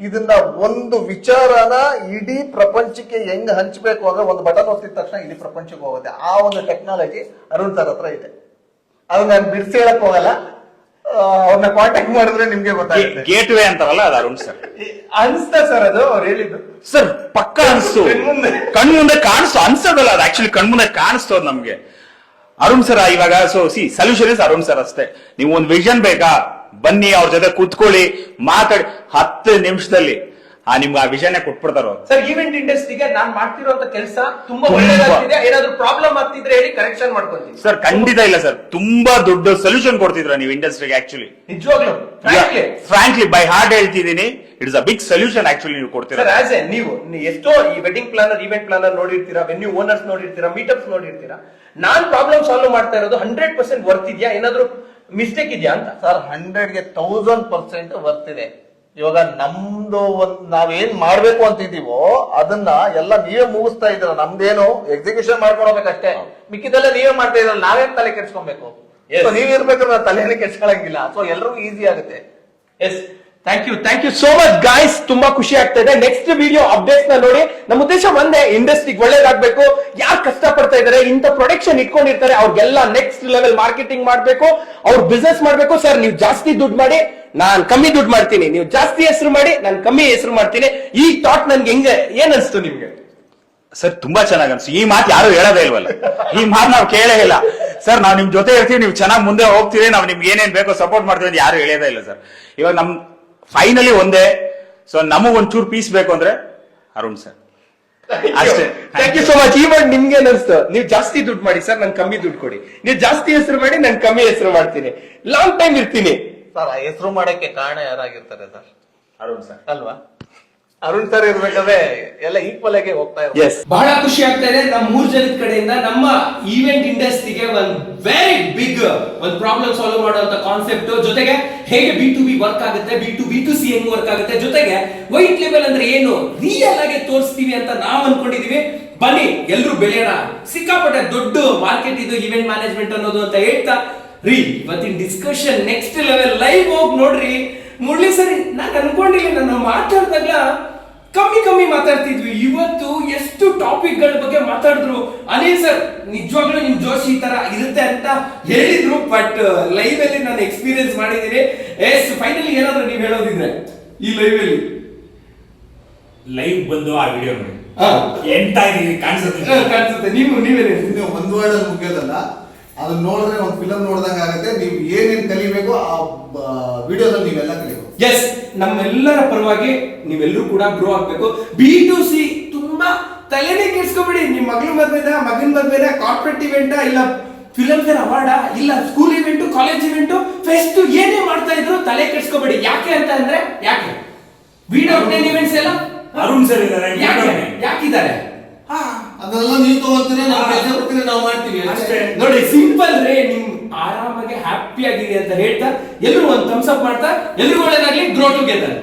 ಇದನ್ನ ಒಂದು ವಿಚಾರನ ಇಡೀ ಪ್ರಪಂಚಕ್ಕೆ ಹೆಂಗ್ ಹಂಚ್ಬೇಕು ಅಂದ್ರೆ ಒಂದು ಬಟನ್ ಒತ್ತಿದ ತಕ್ಷಣ ಇಡೀ ಪ್ರಪಂಚಕ್ಕೆ ಹೋಗುತ್ತೆ. ಆ ಒಂದು ಟೆಕ್ನಾಲಜಿ ಅರುಣ್ ಸರ್ ಹತ್ರ ಇದೆ. ಅದನ್ನ ನಾನು ಬಿಡಿಸಿ ಹೇಳಕ್ ಹೋಗಲ್ಲ, ಅವ್ರನ್ನ ಕಾಂಟ್ಯಾಕ್ಟ್ ಮಾಡಿದ್ರೆ ನಿಮ್ಗೆ ಗೊತ್ತಾಗುತ್ತೆ. ಗೇಟ್ ವೇ ಅಂತಾರಲ್ಲ ಅದು ಅರುಣ್ ಸರ್ ಅನ್ಸ್ತಾ ಸರ್ ಅದು ಅವ್ರು ಹೇಳಿದ್ದು? ಸರ್ ಪಕ್ಕ ಅನ್ಸ್ತು, ಕಣ್ಮುಂದೆ ಕಾಣಿಸ್ತು, ಅನ್ಸೋದಲ್ಲ ಅದು ಆಕ್ಚುಲಿ ಕಣ್ಮುಂದೆ ಕಾಣಿಸ್ತೋದು ನಮ್ಗೆ. ಅರುಣ್ ಸರ್ ಇವಾಗ ಸೊಲ್ಯೂಷನ್ ಇಸ್ ಅರುಣ್ ಸರ್ ಅಷ್ಟೇ. ನೀವು ಒಂದು ವಿಷನ್ ಬೇಕಾ, ಬನ್ನಿ ಅವ್ರ ಜೊತೆ ಕೂತ್ಕೊಳ್ಳಿ, ಮಾತಾಡಿ 10 ನಿಮಿಷದಲ್ಲಿ ನಿಮ್ಗೆ ಆ ವಿಷನ್ ಕೊಟ್ಬಿಡ್ತಾರ ಸರ್. ಈವೆಂಟ್ ಇಂಡಸ್ಟ್ರಿಗೆ ನಾನ್ ಮಾಡ್ತಿರೋಂತ ಕೆಲಸ ತುಂಬಾ ಒಳ್ಳೇದಾಗ್ತಿದೆ, ಏನಾದ್ರು ಪ್ರಾಬ್ಲಮ್ ಆಗ್ತಿದ್ರೆ ಹೇಳಿ ಕರೆಕ್ಷನ್ ಮಾಡ್ಕೊಂತೀನಿ ಸರ್. ಖಂಡಿತ ಇಲ್ಲ ಸರ್, ತುಂಬಾ ದೊಡ್ಡ ಸೊಲ್ಯೂಷನ್ ಕೊಡ್ತಿದ್ರ ನೀವು ಇಂಡಸ್ಟ್ರಿಗೆ. ಆಕ್ಚುಲಿ ನಿಜವಾಗ್ಲೂ ಫ್ರಾಂಕ್ಲಿ ಬೈ ಹಾರ್ಟ್ ಹೇಳ್ತಿದ್ದೀನಿ, it's a big solution actually ನೀವು ಕೊಡ್ತೀರಾ. ಸರ್ ಆಸ್ ಎ ನೀವು ಎಷ್ಟೋ ಈ ವೆಡ್ಡಿಂಗ್ ಪ್ಲಾನರ್, ಈವೆಂಟ್ ಪ್ಲಾನರ್ ನೋಡಿರ್ತೀರಾ, ವೆನ್ಯೂ ಓನರ್ಸ್ ನೋಡಿರ್ತೀರಾ, ಮೀಟಪ್ಸ್ ನೋಡಿರ್ತೀರಾ. ನಾನ್ ಪ್ರಾಬ್ಲಮ್ ಸಾಲ್ವ್ ಮಾಡ್ತಾ ಇರೋದು 100% ವರ್ತ್ ಇದೆಯಾ, ಏನಾದ್ರು ಮಿಸ್ಟೇಕ್ ಇದೆಯಾ ಅಂತ? ಸರ್ 100ಗೆ 1000% ವರ್ತ್ ಇದೆ. ಇವಾಗ ನಮ್ದು ನಾವೇನ್ ಮಾಡ್ಬೇಕು ಅಂತಿದೀವೋ ಅದನ್ನ ಎಲ್ಲ ನೀವೇ ಮುಗಿಸ್ತಾ ಇದ್ರ. ನಮ್ದೇನು ಎಕ್ಸಿಕ್ಯೂಷನ್ ಮಾಡ್ಕೊಳ್ಬೇಕಷ್ಟೇ, ಮಿಕ್ಕಿದೆಲ್ಲ ನೀವೇ ಮಾಡ್ತಾ ಇದ್ರ. ನಾವೇನ್ ತಲೆ ಕೆಡ್ಸ್ಕೊಬೇಕು? ನೀವ್ ಇರ್ಬೇಕಾದ್ರೆ ತಲೆನೇ ಕೆಡ್ಸ್ಕೊಳಂಗಿಲ್ಲ. ಸೊ ಎಲ್ರಿಗೂ ಈಸಿ ಆಗುತ್ತೆ. Yes, thank you so much guys. ತುಂಬಾ ಖುಷಿ ಆಗ್ತಾ ಇದೆ. ನೆಕ್ಸ್ಟ್ ವಿಡಿಯೋ ಅಪ್ಡೇಟ್ಸ್ ನ ನೋಡಿ. ನಮ್ಮ ಉದ್ದೇಶ ಒಂದೇ, ಇಂಡಸ್ಟ್ರಿಗೆ ಒಳ್ಳೇದಾಗ್ಬೇಕು. ಯಾರು ಕಷ್ಟ ಪಡ್ತಾ ಇದಾರೆ, ಇಂಥ ಪ್ರೊಡಕ್ಷನ್ ಇಟ್ಕೊಂಡಿರ್ತಾರೆ, ಅವ್ರಿಗೆಲ್ಲ ನೆಕ್ಸ್ಟ್ ಲೆವೆಲ್ ಮಾರ್ಕೆಟಿಂಗ್ ಮಾಡ್ಬೇಕು, ಅವ್ರು ಬಿಸ್ನೆಸ್ ಮಾಡ್ಬೇಕು. ಸರ್ ನೀವು ಜಾಸ್ತಿ ದುಡ್ಡು ಮಾಡಿ, ನಾನ್ ಕಮ್ಮಿ ದುಡ್ಡು ಮಾಡ್ತೀನಿ. ನೀವು ಜಾಸ್ತಿ ಹೆಸರು ಮಾಡಿ, ನಾನು ಕಮ್ಮಿ ಹೆಸರು ಮಾಡ್ತೀನಿ. ಈ ಥಾಟ್ ನನ್ಗೆ ಹೆಂಗೆ, ಏನ್ ಅನ್ಸ್ತು ನಿಮ್ಗೆ? ಸರ್ ತುಂಬಾ ಚೆನ್ನಾಗಿ ಅನ್ಸು. ಈ ಮಾತು ಯಾರು ಹೇಳೋದೇ ಇಲ್ವಲ್ಲ, ಈ ಮಾತು ನಾವು ಕೇಳೇ ಇಲ್ಲ ಸರ್. ನಾವು ನಿಮ್ ಜೊತೆ ಇರ್ತೀವಿ, ನೀವು ಚೆನ್ನಾಗಿ ಮುಂದೆ ಹೋಗ್ತೀವಿ, ನಾವು ನಿಮ್ಗೆ ಏನೇನ್ ಬೇಕೋ ಸಪೋರ್ಟ್ ಮಾಡ್ತೀವಿ ಅಂತ ಯಾರು ಹೇಳೋದೇ ಇಲ್ಲ ಸರ್. ಇವಾಗ ನಮ್ ಫೈನಲಿ ಒಂದೇ, ಸೊ ನಮಗ್ ಒಂಚೂರು ಪೀಸ್ ಬೇಕು ಅಂದ್ರೆ ಅರುಣ್ ಸರ್ ಅಷ್ಟೇ. Thank you so much. ಇವಾಗ ನಿಮ್ಗೆ ಅನಿಸ್ತು, ನೀವು ಜಾಸ್ತಿ ದುಡ್ಡು ಮಾಡಿ ಸರ್, ನನ್ ಕಮ್ಮಿ ದುಡ್ಡು ಕೊಡಿ. ನೀವು ಜಾಸ್ತಿ ಹೆಸರು ಮಾಡಿ, ನಾನು ಕಮ್ಮಿ ಹೆಸರು ಮಾಡ್ತೀನಿ, ಲಾಂಗ್ ಟೈಮ್ ಇರ್ತೀನಿ. ಸರ್ ಆ ಹೆಸರು ಮಾಡಕ್ಕೆ ಕಾರಣ ಯಾರಾಗಿರ್ತಾರೆ ಸರ್? ಅರುಣ್ ಸರ್ ಅಲ್ವಾ? ಅರುಣ್ ಸರ್ ಇರ್ಬೇಕಾದ್ರೆ ಎಲ್ಲ ಈಕ್ವಲ್ ಆಗಿ ಹೋಗ್ತಾ ಇದೆ. ಬಹಳ ಖುಷಿ ಆಗ್ತಾ ಇದೆ. ನಮ್ಮ 3 ಜನದ ಕಡೆಯಿಂದ ನಮ್ಮ ಈವೆಂಟ್ ಇಂಡಸ್ಟ್ರಿಗೆ ಒಂದು ವೆರಿ ಬಿಗ್ ಒಂದು ಪ್ರಾಬ್ಲಮ್ ಸಾಲ್ವ್ ಮಾಡುವಂತ ಕಾನ್ಸೆಪ್ಟ್, ಜೊತೆಗೆ ಹೇಗೆ B2B ವರ್ಕ್ ಆಗುತ್ತೆ, B2B2C ಹೆಂಗ್ ವರ್ಕ್ ಆಗುತ್ತೆ, ಜೊತೆಗೆ ವೈಟ್ ಲೇಬಲ್ ಅಂದ್ರೆ ಏನು ರಿಯಲ್ ಆಗಿ ತೋರಿಸ್ತೀವಿ ಅಂತ ನಾವು ಅನ್ಕೊಂಡಿದೀವಿ. ಬನ್ನಿ ಎಲ್ರು ಬೆಳೆಯೋಣ. ಸಿಕ್ಕಾಪಟ್ಟೆ ದೊಡ್ಡ ಮಾರ್ಕೆಟ್ ಇದು ಈವೆಂಟ್ ಮ್ಯಾನೇಜ್ಮೆಂಟ್ ಅನ್ನೋದು ಅಂತ ಹೇಳ್ತಾ ಇವತ್ತಿನ ಡಿಸ್ಕಷನ್ ನೆಕ್ಸ್ಟ್ ಲೆವೆಲ್. ಲೈವ್ ಹೋಗಿ ನೋಡ್ರಿ. ಮುರಳಿ ಸರಿ, ನಾನು ಅನ್ಕೊಂಡಿಲ್ಲ, ನಾನು ಮಾತಾಡ್ದಾಗ ಕಮ್ಮಿ ಮಾತಾಡ್ತಿದ್ವಿ. ಇವತ್ತು ಎಷ್ಟು ಟಾಪಿಕ್ ಗಳ ಬಗ್ಗೆ ಮಾತಾಡಿದ್ರು. ಅನಿಲ್ ಸರ್ ನಿಜವಾಗ್ಲೂ ನಿಮ್ ಜೋಶ್ ಈ ತರ ಇರುತ್ತೆ ಅಂತ ಹೇಳಿದ್ರು, ಬಟ್ ಲೈವ್ ಅಲ್ಲಿ ನಾನು ಎಕ್ಸ್ಪೀರಿಯನ್ಸ್ ಮಾಡಿದ್ದೀನಿ. ಎಸ್, ಫೈನಲಿ ಏನಾದ್ರು ನೀವು ಹೇಳೋದಿದ್ರೆ ಈ ಲೈವ್ ಬಂದು ಆ ವಿಡಿಯೋ ನೋಡಿ ಕಾಣಿಸುತ್ತೆ. ನೀವೇನೇ ಒಂದು ವರ್ಡ್ ಅಲ್ಲಿ ಮುಗಿಯೋದಲ್ಲ, ಅದನ್ನ ನೋಡಿದ್ರೆ ಒಂದು ಫಿಲಂ ನೋಡ್ದಂಗ ಆಗುತ್ತೆ. ನೀವು ಏನೇನ್ ಕಲಿಬೇಕು ಆ ವಿಡಿಯೋದಲ್ಲಿ ನೀವೆಲ್ಲ ಕಲಿಬೇಕು. ಎಸ್, ನಮ್ಮೆಲ್ಲರ ಪರವಾಗಿ ನೀವೆಲ್ಲರೂ ಕೂಡ ಗ್ರೋ ಆಗ್ಬೇಕು. B2C ತುಂಬಾ ತಲೆನೇ ಕೆಡ್ಸ್ಕೊಬೇಡಿ. ನಿಮ್ ಮಗನ ಮದ್ವೆನ ಕಾರ್ಪೊರೇಟ್ ಇವೆಂಟ್ ಇಲ್ಲ ಫಿಲಂ ಫೇರ್ ಅವಾರ್ಡ್ ಇಲ್ಲ school event, college event, fest ಏನೇ ಮಾಡ್ತಾ ಇದ್ರು ತಲೆ ಕೆಡ್ಸ್ಕೊಬೇಡಿ. ಯಾಕೆ ಅಂತ ಅಂದ್ರೆ, ಯಾಕೆ ವಿಡೌಟ್ ಇವೆಂಟ್ಸ್ ಎಲ್ಲ ಅರುಣ್ ಸರ್ ಇದ್ದಾರೆ, ಯಾಕಿದ್ದಾರೆ? ಅದೆಲ್ಲ ನೀವು ತಗೋತೀರಿ, ನಾವು ಕೆಲಸ ಕೊಡ್ತೀರಿ, ನಾವು ಮಾಡ್ತೀವಿ ಅಷ್ಟೇ. ನೋಡಿ, ಸಿಂಪಲ್ ರೇ. ನಿಮ್ ಆರಾಮಾಗಿ ಹ್ಯಾಪಿ ಆಗಿದೆ ಅಂತ ಹೇಳ್ತಾ ಎಲ್ಲರೂ ಒಂದು ಥಮ್ಸ್ ಅಪ್ ಮಾಡ್ತಾ, ಎಲ್ರಿಗೂ ಒಳ್ಳೇದಾಗ್ಲಿ. Grow together.